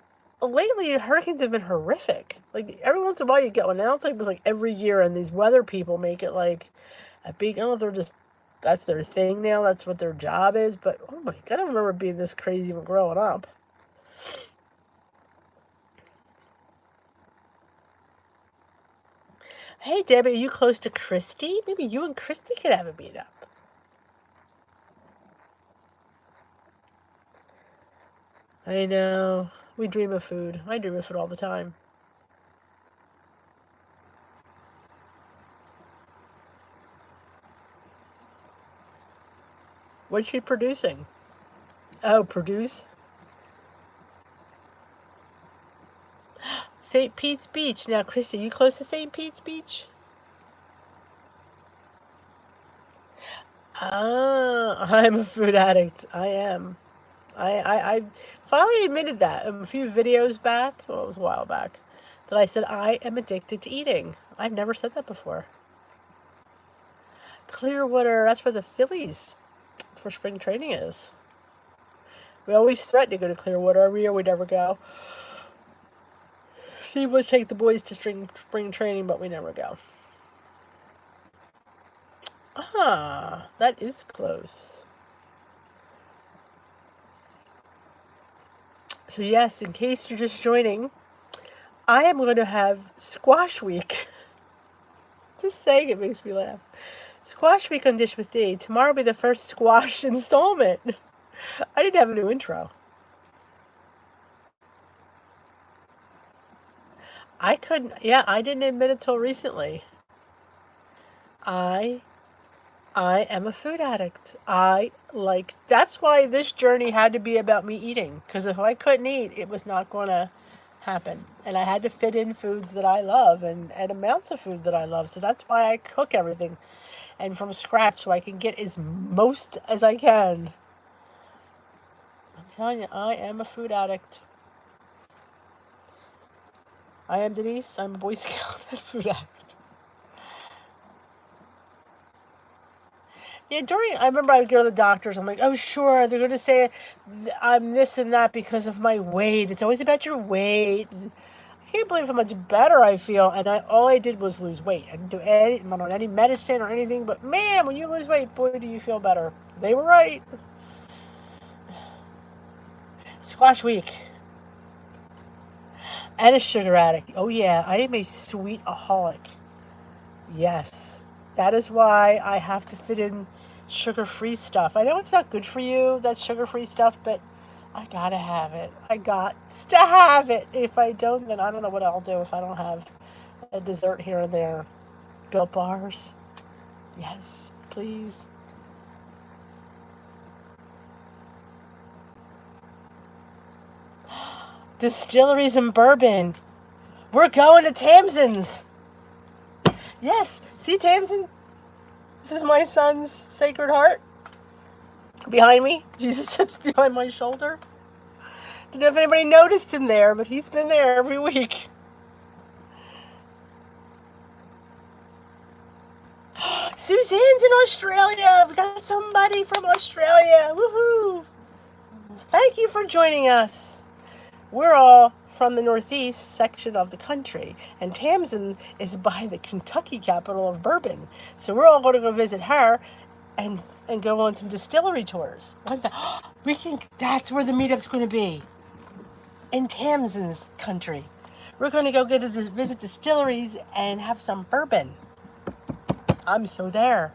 Speaker 1: lately hurricanes have been horrific. Like every once in a while you get one. Now it's like every year, and these weather people make it like a big. I don't know if they're just that's their thing now. That's what their job is. But oh my god, I don't remember being this crazy when growing up. Hey Debbie, are you close to Christy? Maybe you and Christy could have a meetup. I know. We dream of food. I dream of food all the time. What's she producing? Oh, produce? St. Pete's Beach. Now, Christy, you close to St. Pete's Beach? I'm a food addict. I am. I finally admitted that a few videos back, well, it was a while back, that I said I am addicted to eating. I've never said that before. Clearwater, that's where the Phillies for spring training is. We always threaten to go to Clearwater. Every year we never go. Steve would take the boys to spring training, but we never go. Ah, that is close. So yes, in case you're just joining, I am going to have Squash Week. Just saying it makes me laugh. Squash Week on Dish with D. Tomorrow will be the first squash installment. I didn't have a new intro. I couldn't, yeah, I didn't admit it till recently. I am a food addict. That's why this journey had to be about me eating. Because if I couldn't eat, it was not going to happen. And I had to fit in foods that I love and amounts of food that I love. So that's why I cook everything and from scratch so I can get as most as I can. I'm telling you, I am a food addict. I am Denise. I'm a Boy Scout and food addict. Yeah, I remember I would go to the doctors. I'm like, oh, sure, they're going to say I'm this and that because of my weight. It's always about your weight. I can't believe how much better I feel. And all I did was lose weight. I didn't do any medicine or anything. But man, when you lose weight, boy, do you feel better. They were right. Squash Week. And a sugar addict. Oh, yeah, I am a sweetaholic. Yes. That is why I have to fit in sugar-free stuff. I know it's not good for you, that sugar-free stuff, but I gotta have it. I got to have it. If I don't, then I don't know what I'll do if I don't have a dessert here and there. Built bars. Yes, please. Distilleries and bourbon. We're going to Tamsin's. Yes. See, Tamsin? This is my son's Sacred Heart. Behind me. Jesus sits behind my shoulder. Don't know if anybody noticed him there, but he's been there every week. Suzanne's in Australia. We got somebody from Australia. Woohoo! Thank you for joining us. We're all from the northeast section of the country, and Tamsin is by the Kentucky capital of bourbon. So we're all going to go visit her and go on some distillery tours. That's where the meetup's going to be. In Tamsin's country. We're going to go visit distilleries and have some bourbon. I'm so there.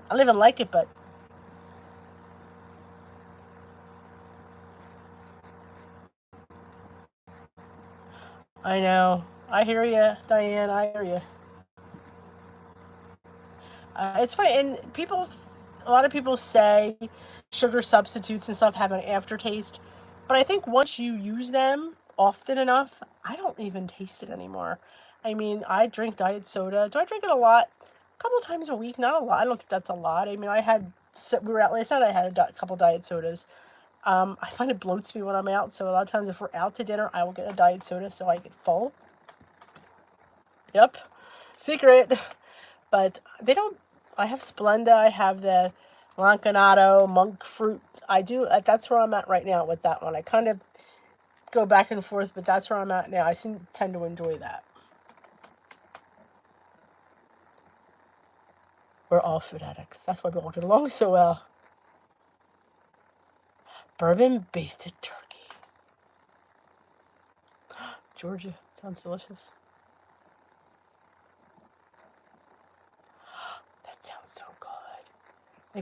Speaker 1: I don't even like it, but I know. I hear you, Diane. I hear you. It's funny, and a lot of people say sugar substitutes and stuff have an aftertaste, but I think once you use them often enough, I don't even taste it anymore. I mean, I drink diet soda. Do I drink it a lot? A couple times a week, not a lot. I don't think that's a lot. I mean, we were out last night. I had a couple diet sodas. I find it bloats me when I'm out, so a lot of times if we're out to dinner, I will get a diet soda so I get full. Yep, secret. But they don't. I have Splenda. I have the Lancanado, monk fruit. I do. That's where I'm at right now with that one. I kind of go back and forth, but that's where I'm at now. I tend to enjoy that. We're all food addicts. That's why we all get along so well. Bourbon basted turkey. Georgia. Sounds delicious. That sounds so good. I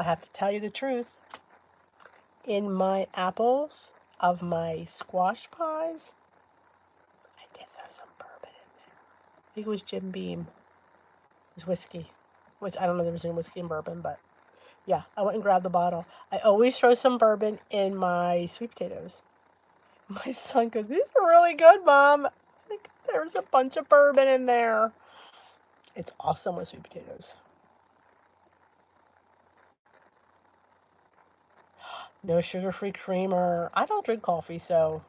Speaker 1: have to tell you the truth. In my apples of my squash pies, I did throw some bourbon in there. I think it was Jim Beam. It was whiskey. Which I don't know if there was any whiskey and bourbon, but yeah, I went and grabbed the bottle. I always throw some bourbon in my sweet potatoes. My son goes, "These are really good, Mom." Like, there's a bunch of bourbon in there. It's awesome with sweet potatoes. No sugar-free creamer. I don't drink coffee, so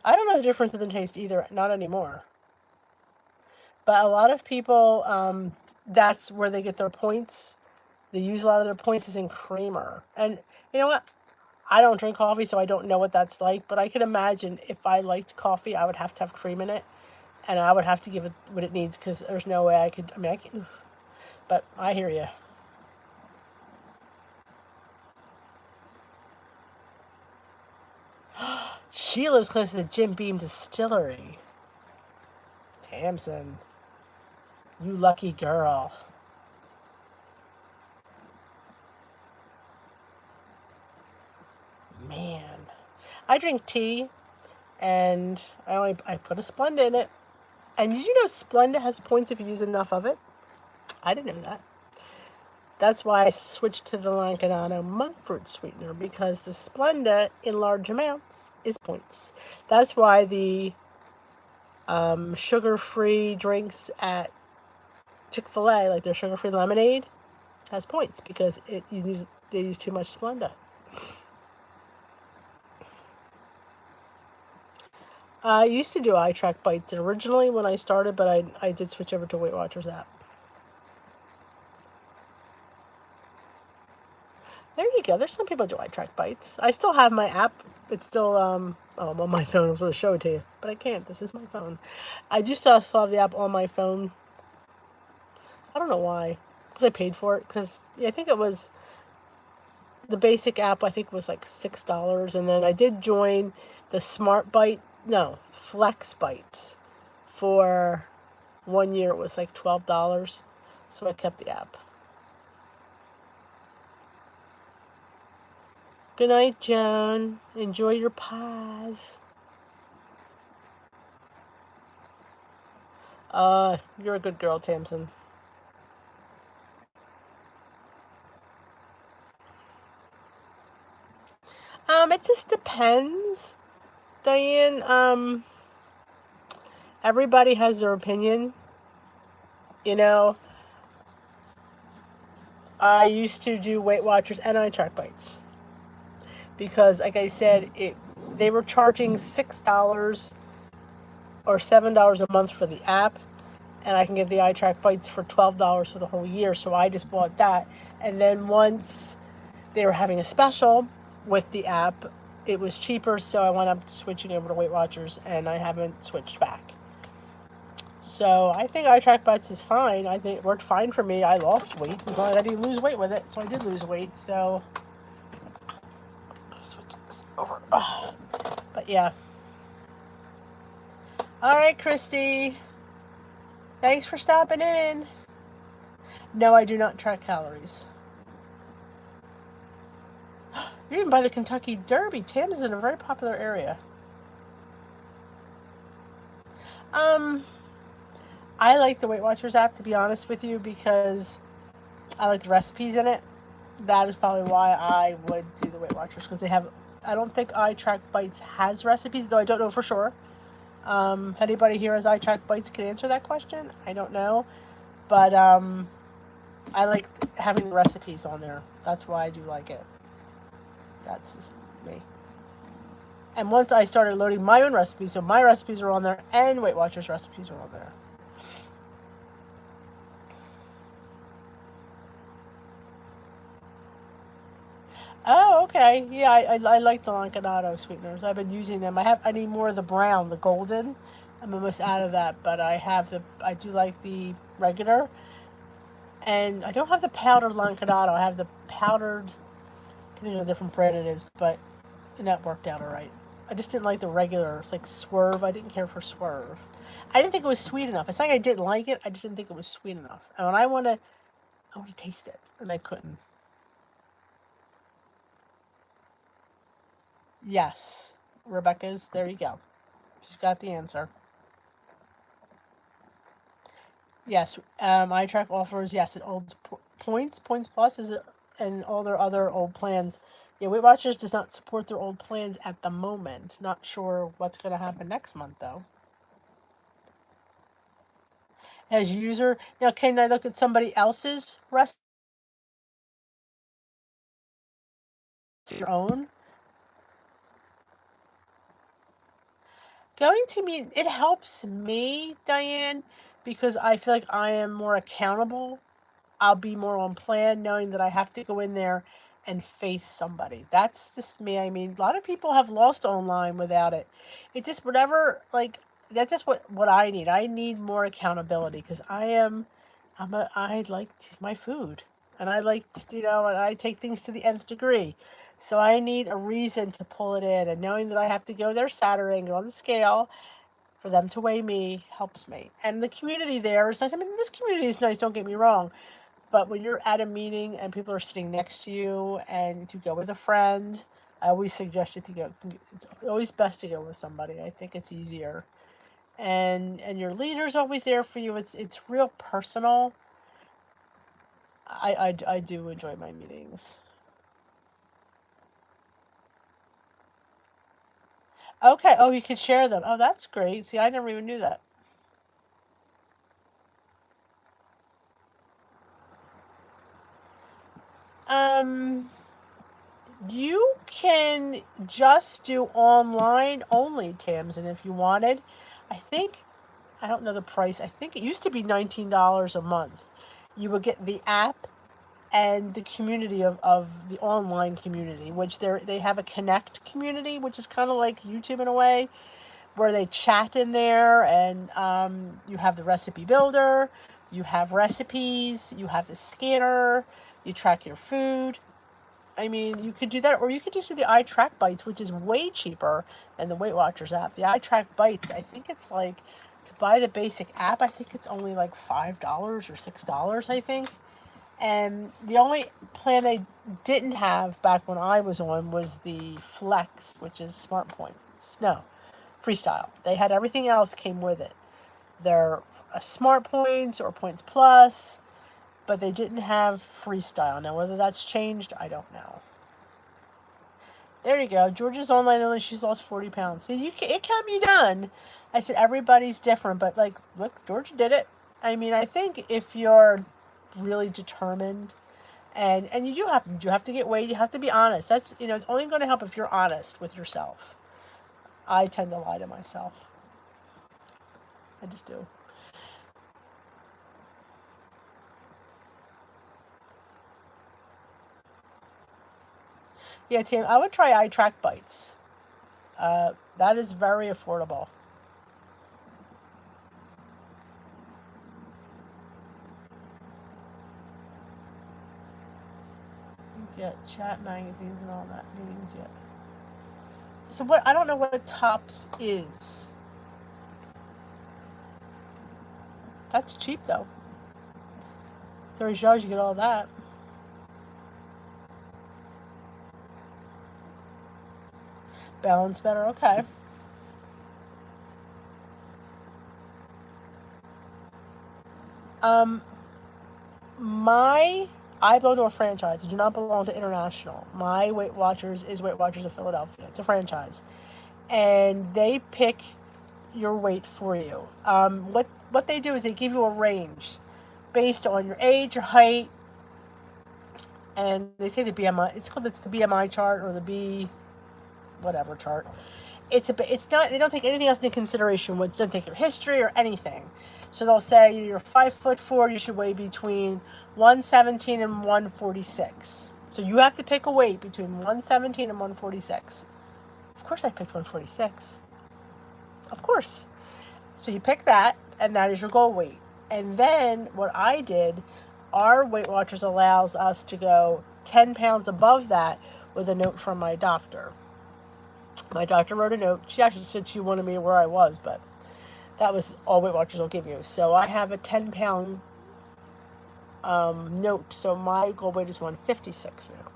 Speaker 1: I don't know the difference in the taste either. Not anymore. But a lot of people, that's where they get their points. They use a lot of their points is in creamer. And you know what? I don't drink coffee, so I don't know what that's like. But I can imagine if I liked coffee, I would have to have cream in it. And I would have to give it what it needs because there's no way I could. I mean, I can. But I hear you. She lives close to the Jim Beam Distillery. Tamsin. You lucky girl. Man. I drink tea, and I put a Splenda in it. And did you know Splenda has points if you use enough of it? I didn't know that. That's why I switched to the Lancanado monk fruit sweetener, because the Splenda in large amounts is points. That's why the sugar-free drinks at Chick-fil-A, like their sugar-free lemonade, has points because they use too much Splenda. I used to do eye track bites originally when I started, but I did switch over to Weight Watchers app. There you go. There's some people do eye track bites. I still have my app. It's still I'm on my phone. I was going to show it to you, but I can't. This is my phone. I do still have the app on my phone. I don't know why. Because I paid for it. Because I think it was the basic app. I think was like $6, and then I did join the Flex Bites for 1 year. It was like $12. So I kept the app. Good night, Joan. Enjoy your pies. You're a good girl, Tamsin. It just depends, Diane. Everybody has their opinion. You know, I used to do Weight Watchers and eye track bites because, like I said, they were charging $6 or $7 a month for the app, and I can get the eye track bites for $12 for the whole year. So I just bought that, and then once they were having a special with the app, it was cheaper, so I went up to switching over to Weight Watchers, and I haven't switched back. So I think eye track bites is fine. I think it worked fine for me. I lost weight. I didn't lose weight with it, so I did lose weight. So switch this over. Oh. But yeah. All right, Christy. Thanks for stopping in. No, I do not track calories. You're even by the Kentucky Derby. Tam's in a very popular area. I like the Weight Watchers app, to be honest with you, because I like the recipes in it. That is probably why I would do the Weight Watchers, because they have, I don't think eye track bites has recipes, though I don't know for sure. If anybody here has eye track bites can answer that question, I don't know. But I like having the recipes on there. That's why I do like it. That's just me. And once I started loading my own recipes, so my recipes are on there and Weight Watchers recipes are on there. Oh, okay. Yeah, I like the Lancanado sweeteners. I've been using them. I need more of the brown, the golden. I'm almost out of that, but I do like the regular. And I don't have the powdered Lancanado. I have the powdered, I think a different brand it is, but that worked out all right. I just didn't like the regular. It's like Swerve. I didn't care for Swerve. I didn't think it was sweet enough. It's like I didn't like it. I just didn't think it was sweet enough. And when I want to taste it, and I couldn't. Yes, Rebecca's. There you go. She's got the answer. Yes, iTrack offers, yes, it holds Points Plus is it, and all their other old plans. Yeah, Weight Watchers does not support their old plans at the moment. Not sure what's going to happen next month though. As user, now can I look at somebody else's rest your own? Going to mean it helps me, Diane, because I feel like I am more accountable. I'll be more on plan knowing that I have to go in there and face somebody. That's just me. I mean, a lot of people have lost online without it. It just whatever like that's just what I need. I need more accountability because I like my food and I like to, and I take things to the nth degree. So I need a reason to pull it in, and knowing that I have to go there Saturday and go on the scale for them to weigh me helps me. And the community there is nice. I mean, this community is nice, don't get me wrong. But when you're at a meeting and people are sitting next to you and to go with a friend, I always suggest you to go. It's always best to go with somebody. I think it's easier. And your leader's always there for you. It's real personal. I do enjoy my meetings. Okay. Oh, you can share them. Oh, that's great. See, I never even knew that. Um, you can just do online only, Tamsin, if you wanted. I think I don't know the price. I think it used to be $19 a month. You would get the app and the community of the online community, which they have a Connect community, which is kind of like YouTube in a way, where they chat in there, and you have the recipe builder, you have recipes, you have the scanner, you track your food. I mean, you could do that, or you could just do the iTrack Bites, which is way cheaper than the Weight Watchers app. The iTrack Bites, I think it's like to buy the basic app, I think it's only like $5 or $6, I think. And the only plan they didn't have back when I was on was the Flex, which is Smart Points. No, Freestyle. They had everything else came with it. Their Smart Points or Points Plus, but they didn't have Freestyle. Now, whether that's changed, I don't know. There you go. Georgia's online only. She's lost 40 pounds. See, it can be done. I said everybody's different, but like, look, Georgia did it. I mean, I think if you're really determined, and you do have to get weighed. You have to be honest. That's, it's only going to help if you're honest with yourself. I tend to lie to myself. I just do. Yeah, Tim, I would try eye track bites. That is very affordable. You get chat magazines and all that meetings yet. So what? I don't know what Tops is. That's cheap though. $30, you get all that. Balance better, okay. I belong to a franchise. I do not belong to international. My Weight Watchers is Weight Watchers of Philadelphia. It's a franchise, and they pick your weight for you. What they do is they give you a range based on your age, your height, and they say the BMI. It's the BMI chart or the B whatever chart. It's not, they don't take anything else into consideration. Which doesn't take your history or anything. So they'll say you're 5'4", you should weigh between 117 and 146. So you have to pick a weight between 117 and 146. Of course I picked 146. Of course. So you pick that, and that is your goal weight. And then what I did, our Weight Watchers allows us to go 10 pounds above that with a note from my doctor. My doctor wrote a note. She actually said she wanted me where I was, but that was all Weight Watchers will give you. So I have a 10-pound note. So my goal weight is 156 now.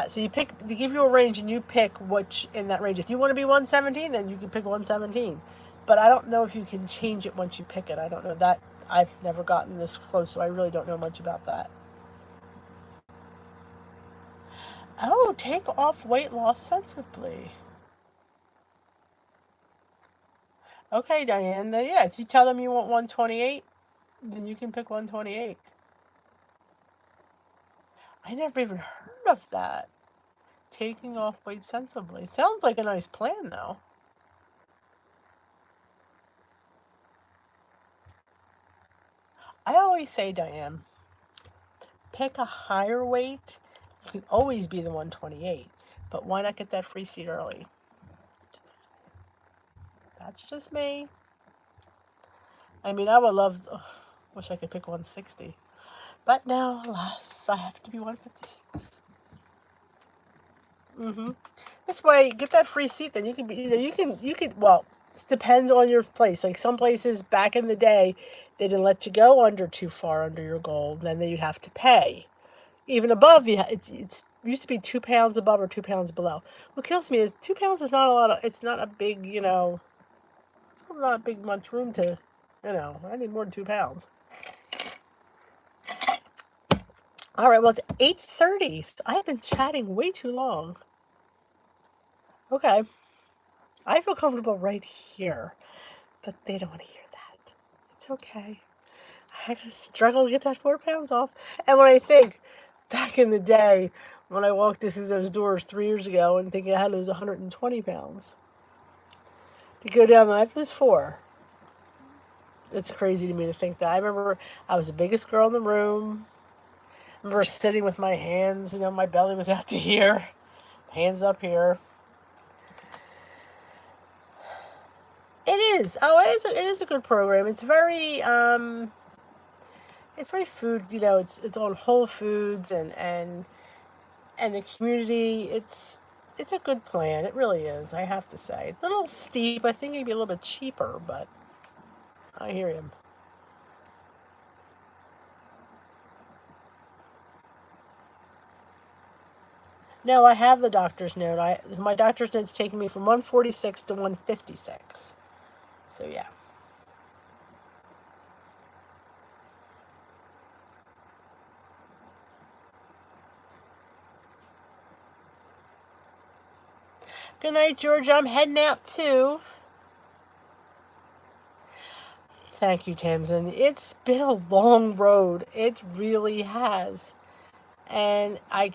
Speaker 1: So you pick, they give you a range and you pick which in that range. If you want to be 117, then you can pick 117. But I don't know if you can change it once you pick it. I don't know that. I've never gotten this close, so I really don't know much about that. Oh, take off weight loss sensibly. Okay, Diane. Yeah, if you tell them you want 128, then you can pick 128. I never even heard of that. Taking off weight sensibly. Sounds like a nice plan, though. I always say, Diane, pick a higher weight. You can always be the 128, but why not get that free seat early? That's just me. I mean, I would love, wish I could pick 160, but now, alas, I have to be 156. This way, get that free seat. Then you can be, you can. Well, it depends on your place. Like some places back in the day, they didn't let you go under too far under your goal. Then you'd have to pay. Even above, it's used to be 2 pounds above or 2 pounds below. What kills me is 2 pounds is not a lot of. It's not a big, it's not a big much room to, I need more than 2 pounds. All right, well, it's 8:30. So I've been chatting way too long. Okay. I feel comfortable right here, but they don't want to hear that. It's okay. I gotta struggle to get that 4 pounds off. And when I think back in the day when I walked through those doors 3 years ago and thinking I had to lose 120 pounds to go down, and I've lost 4. It's crazy to me to think that. I remember I was the biggest girl in the room. I remember sitting with my hands, my belly was out to here, hands up here. It is. Oh, it is a good program. It's very food. It's on Whole Foods and the community. It's it's a good plan. It really is, I have to say. It's a little steep. I think it'd be a little bit cheaper, but I hear him. No, I have the doctor's note. My doctor's note's taking me from 146 to 156. So yeah. Good night, George. I'm heading out too. Thank you, Tamsin. It's been a long road. It really has. And I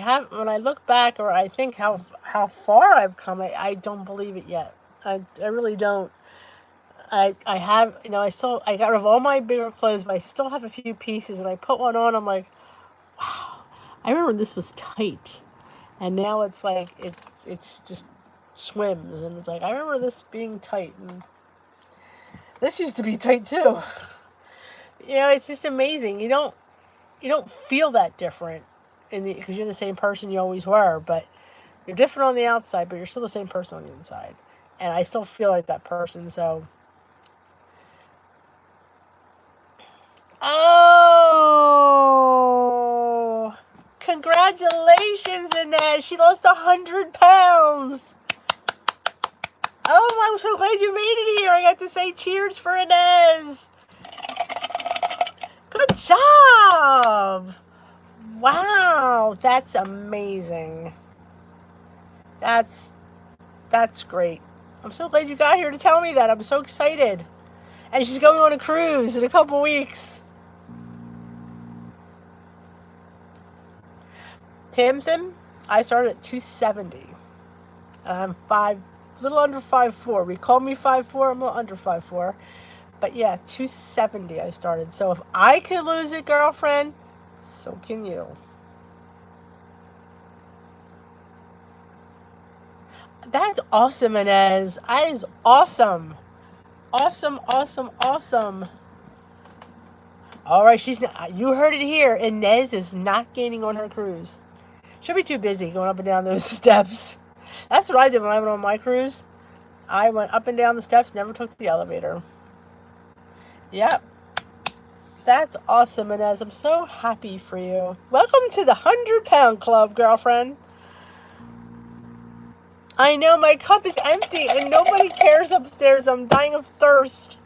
Speaker 1: have, when I look back or I think how far I've come, I don't believe it yet. I really don't. I have, I got rid of all my bigger clothes, but I still have a few pieces, and I put one on. I'm like, wow. I remember when this was tight, and now it's like it's just swims, and it's like I remember this being tight, and this used to be tight too. It's just amazing. You don't feel that different because you're the same person you always were, but you're different on the outside, but you're still the same person on the inside. And I still feel like that person, so. Oh, congratulations, Inez. She lost 100 pounds. Oh, I'm so glad you made it here. I got to say cheers for Inez. Good job. Wow, that's amazing. That's great. I'm so glad you got here to tell me that. I'm so excited. And she's going on a cruise in a couple weeks. Tamsin, I started at 270. And I'm little under 5'4". We call me 5'4". I'm a little under 5'4". But yeah, 270 I started. So if I can lose it, girlfriend, so can you. That's awesome, Inez. That is awesome. Awesome, awesome, awesome. All right, you heard it here. Inez is not gaining on her cruise. She'll be too busy going up and down those steps. That's what I did when I went on my cruise. I went up and down the steps, never took the elevator. Yep. That's awesome, Inez. I'm so happy for you. Welcome to the 100-pound club, girlfriend. I know my cup is empty and nobody cares upstairs. I'm dying of thirst.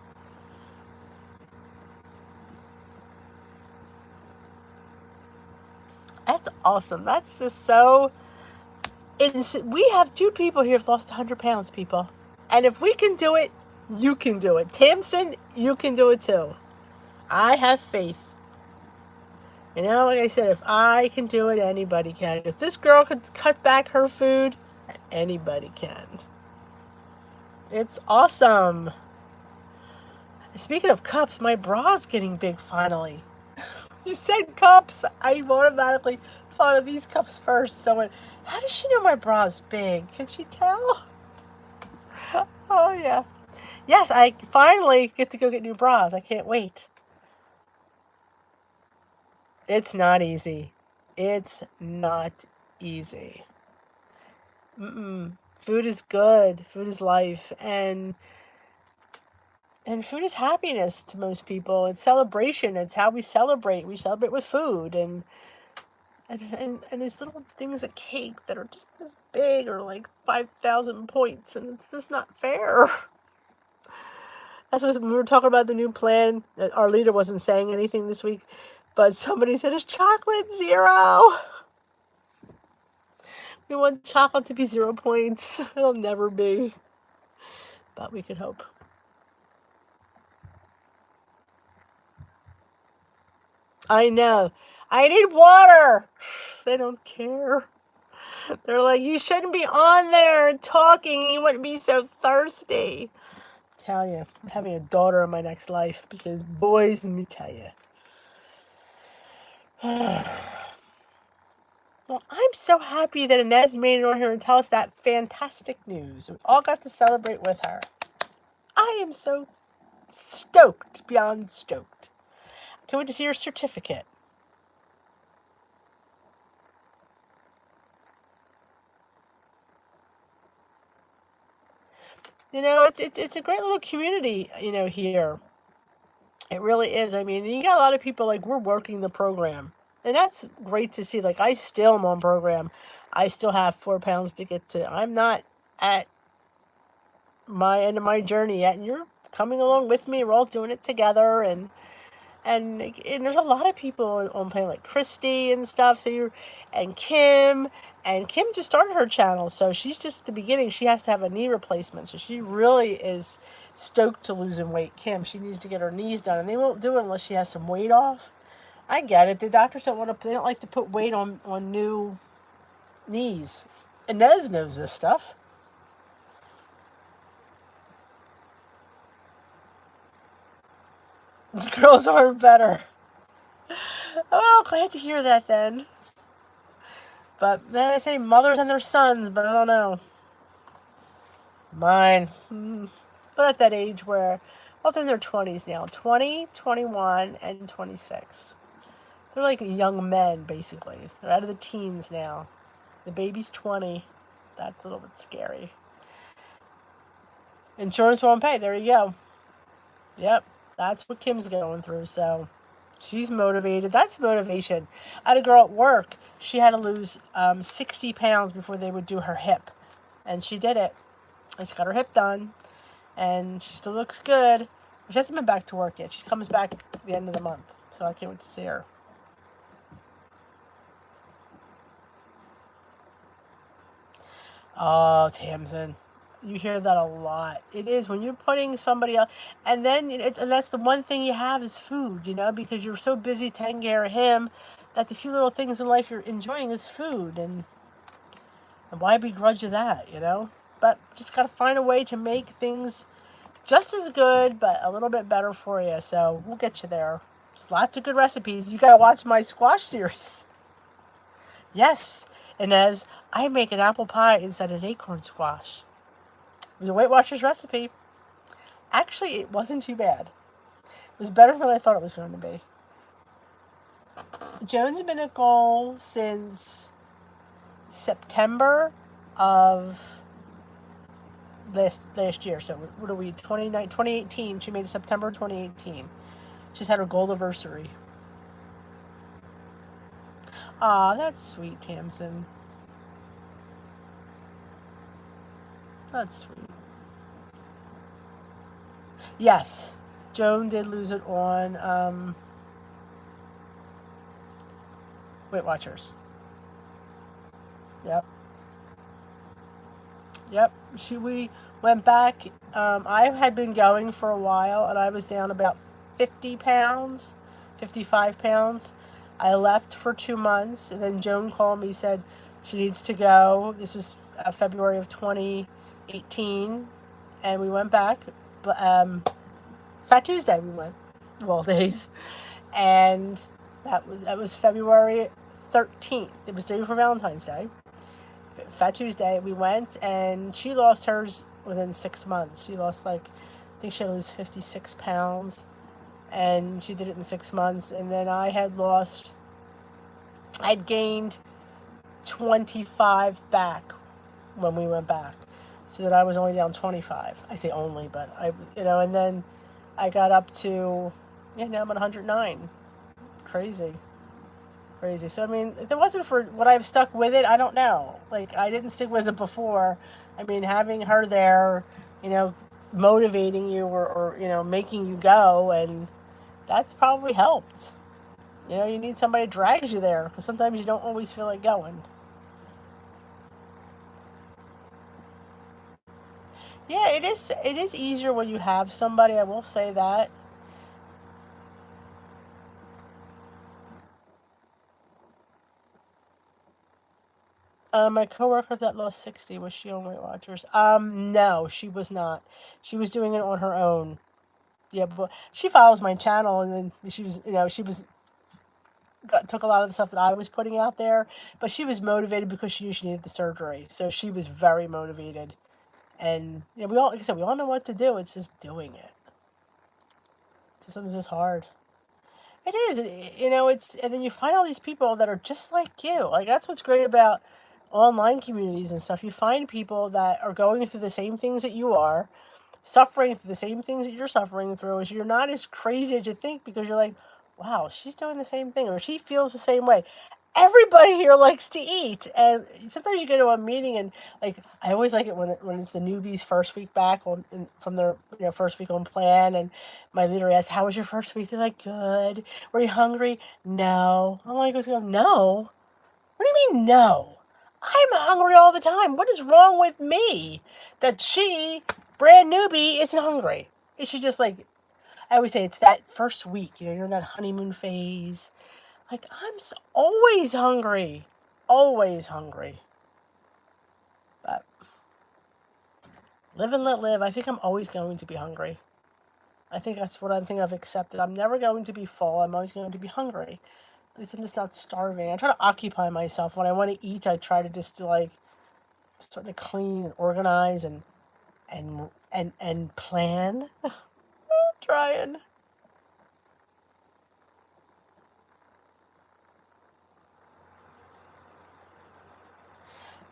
Speaker 1: That's awesome. That's just so. We have 2 people here who've lost 100 pounds, people. And if we can do it, you can do it. Tamsin, you can do it too. I have faith. Like I said, if I can do it, anybody can. If this girl could cut back her food, anybody can. It's awesome. Speaking of cups, my bra's getting big finally. You said cups. I automatically thought of these cups first. I went, how does she know my bra's big? Can she tell? Oh, yeah. Yes, I finally get to go get new bras. I can't wait. It's not easy. It's not easy. Food is good. Food is life. And food is happiness to most people. It's celebration. It's how we celebrate. We celebrate with food. And these little things of cake that are just this big are like 5,000 points. And it's just not fair. That's what we were talking about the new plan. Our leader wasn't saying anything this week. But somebody said, is chocolate 0? We want chocolate to be 0 points. It'll never be. But we could hope. I know. I need water. They don't care. They're like, you shouldn't be on there talking. You wouldn't be so thirsty. Tell you, I'm having a daughter in my next life because boys, let me tell you. Well, I'm so happy that Inez made it on here and tell us that fantastic news. We all got to celebrate with her. I am so stoked, beyond stoked. Can't wait to see her certificate. It's a great little community, here. It really is. I mean, you got a lot of people like we're working the program. And that's great to see. Like I still am on program. I still have 4 pounds to get to. I'm not at my end of my journey yet, and you're coming along with me. We're all doing it together, and there's a lot of people on playing like Christy and stuff. So you're and Kim just started her channel, so she's just at the beginning. She has to have a knee replacement, so she really is stoked to losing weight. Kim, she needs to get her knees done, and they won't do it unless she has some weight off. I get it. The doctors don't want to. They don't like to put weight on new knees. Inez knows this stuff. The girls aren't better. Oh, glad to hear that then. But then they say mothers and their sons, but I don't know. Mine. They're at that age where, well, they're in their 20s now. 20, 21, and 26. They're like young men, basically. They're out of the teens now. The baby's 20. That's a little bit scary. Insurance won't pay. There you go. Yep. That's what Kim's going through, so she's motivated. That's motivation. I had a girl at work. She had to lose 60 pounds before they would do her hip. And she did it. And she got her hip done. And she still looks good. She hasn't been back to work yet. She comes back at the end of the month. So I can't wait to see her. Oh, Tamsin. You hear that a lot. It is when you're putting somebody else, and then and that's the one thing you have is food, because you're so busy taking care of him that the few little things in life you're enjoying is food, and why begrudge you that? But just got to find a way to make things just as good, but a little bit better for you. So we'll get you there. There's lots of good recipes. You got to watch my squash series. Yes, and as I make an apple pie instead of an acorn squash. It was a Weight Watchers recipe. Actually, it wasn't too bad. It was better than I thought it was going to be. Joan's been a goal since September of last year. So what are we, 2018. She made it September 2018. She's had her goal anniversary. Aw, that's sweet, Tamsin. That's sweet. Yes, Joan did lose it on Weight Watchers. Yep. Yep. We went back. I had been going for a while, and I was down about 50 pounds, 55 pounds. I left for 2 months, and then Joan called me, said she needs to go. This was February of 2018, and we went back. Fat Tuesday we went, of all days, and that was February 13th. It was day before Valentine's Day. Fat Tuesday we went, and she lost hers within 6 months. She lost I think she had to lose 56 pounds, and she did it in 6 months. And then I'd gained 25 back when we went back, so that I was only down 25. I say only, but and then I got up to, now I'm at 109. Crazy. So, I mean, if it wasn't for what I've stuck with it, I don't know. I didn't stick with it before. I mean, having her there, motivating you or making you go, and that's probably helped. You need somebody that drags you there, because sometimes you don't always feel like going. Yeah, it is easier when you have somebody, I will say that. My coworker that lost 60, was she on Weight Watchers? No, she was not. She was doing it on her own. Yeah, but she follows my channel, and then took a lot of the stuff that I was putting out there, but she was motivated because she knew she needed the surgery, so she was very motivated. And we all, like I said, we all know what to do. It's just doing it. Sometimes it's hard. It is, it's, and then you find all these people that are just like you. That's what's great about online communities and stuff, you find people that are going through the same things that you are, suffering through the same things that you're suffering through. As you're not as crazy as you think, because you're like, wow, she's doing the same thing, or she feels the same way. Everybody here likes to eat, and sometimes you go to a meeting and like I always like it when it's the newbies' first week back from their first week on plan, and my leader asks, "How was your first week?" They're like, "Good." Were you hungry? No. I'm like, no. What do you mean no? I'm hungry all the time. What is wrong with me that she, brand newbie, isn't hungry? Is she just like, I always say it's that first week, you're in that honeymoon phase. Like, always hungry. Always hungry. But live and let live. I think I'm always going to be hungry. I think that's what I think I've accepted. I'm never going to be full. I'm always going to be hungry. At least I'm just not starving. I try to occupy myself. When I want to eat, I try to just like sort of clean and organize and plan. Trying.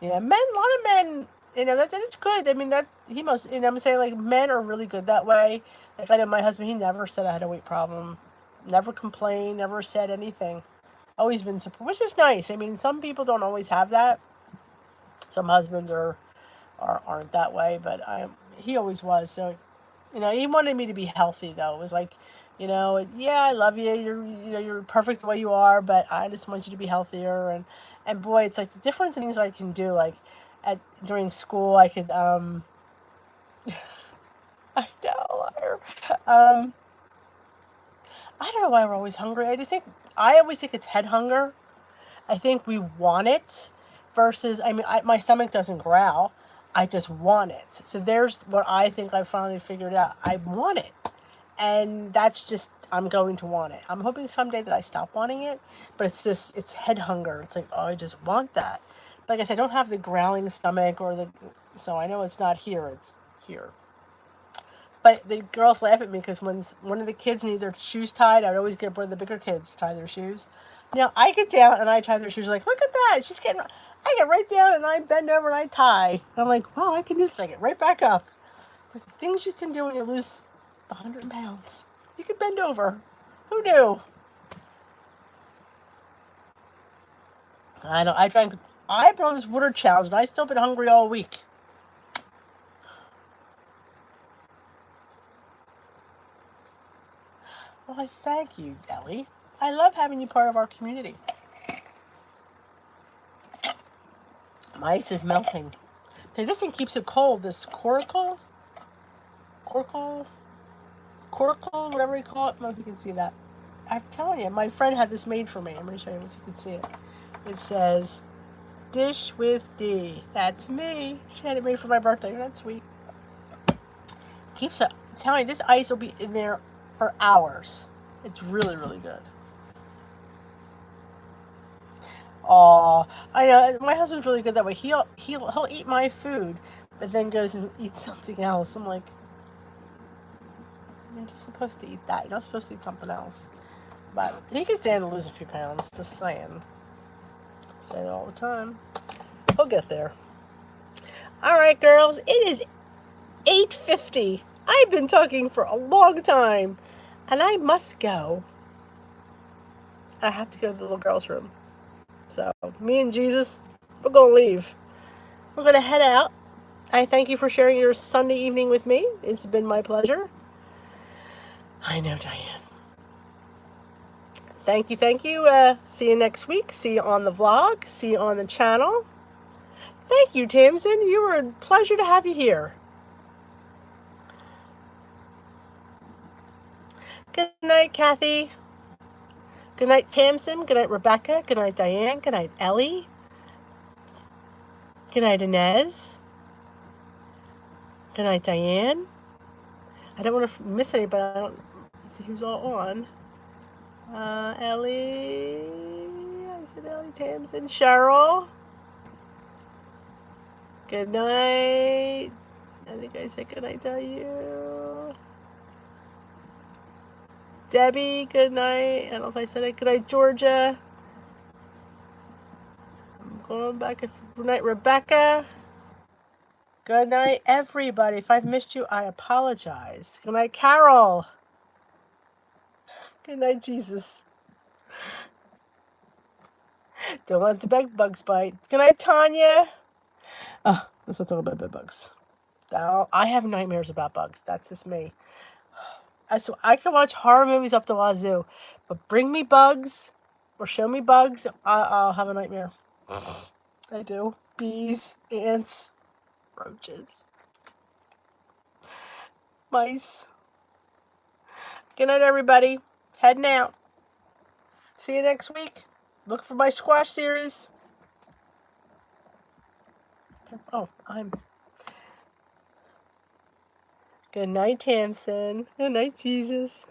Speaker 1: Yeah, men. A lot of men. It's good. I mean, he must. I'm saying like men are really good that way. Like I know my husband. He never said I had a weight problem. Never complained. Never said anything. Always been support, which is nice. I mean, some people don't always have that. Some husbands aren't that way, but he always was. So, he wanted me to be healthy though. It was like, yeah, I love you. You're perfect the way you are, but I just want you to be healthier. And boy, it's like the different things I can do. Like during school, I could I know, liar. Um, I don't know why we're always hungry. I always think it's head hunger. I think we want it versus, I mean, my stomach doesn't growl. I just want it. So there's what I think I finally figured out. I want it. And that's just, I'm going to want it. I'm hoping someday that I stop wanting it, but it's head hunger. It's like, oh, I just want that. Like I said, I don't have the growling stomach so I know it's not here, it's here. But the girls laugh at me because when one of the kids need their shoes tied, I would always get one of the bigger kids to tie their shoes. I get down and I tie their shoes. Like, look at that. I get right down and I bend over and I tie. And I'm like, wow, I can do this. I get right back up. Like, the things you can do when you lose 100 pounds. You can bend over. Who knew? I know. I've been on this water challenge and I still been hungry all week. Well, I thank you, Ellie. I love having you part of our community. My ice is melting. Okay, this thing keeps it cold. This coracle, whatever you call it. I don't know if you can see that. I'm telling you, my friend had this made for me. I'm going to show you so you can see it. It says, Dish with D. That's me. She had it made for my birthday. That's sweet. Keeps it. I'm telling you, this ice will be in there for hours. It's really, really good. Oh, I know. My husband's really good that way. He'll eat my food, but then goes and eats something else. I'm like, you're just supposed to eat that. You're not supposed to eat something else. But he can stand to lose a few pounds. Just saying. I say it all the time. He'll get there. All right, girls. It is 8:50. I've been talking for a long time, and I must go. I have to go to the little girl's room. So me and Jesus, we're gonna leave. We're gonna head out. I thank you for sharing your Sunday evening with me. It's been my pleasure. I know, Diane. Thank you, thank you. See you next week. See you on the vlog. See you on the channel. Thank you, Tamsin. You were a pleasure to have you here. Good night, Kathy. Good night, Tamsin. Good night, Rebecca. Good night, Diane. Good night, Ellie. Good night, Inez. Good night, Diane. I don't want to miss anybody. I don't see who's all on. Ellie. I said Ellie Tamsin. Cheryl. Good night. I think I said good night to you. Debbie, good night. I don't know if I said it. Good night, Georgia. Going back. Good night, Rebecca. Good night, everybody. If I've missed you, I apologize. Good night, Carol. Good night, Jesus. Don't let the bed bugs bite. Good night, Tanya. Oh, let's not talk about bed bugs. I have nightmares about bugs. That's just me. I can watch horror movies up the wazoo, but bring me bugs or show me bugs, I'll have a nightmare. I do. Bees, ants, roaches, mice. Good night, everybody. Heading out. See you next week. Look for my squash series. Oh, Good night, Tamsin. Good night, Jesus.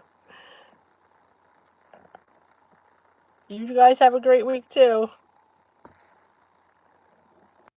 Speaker 1: You guys have a great week, too.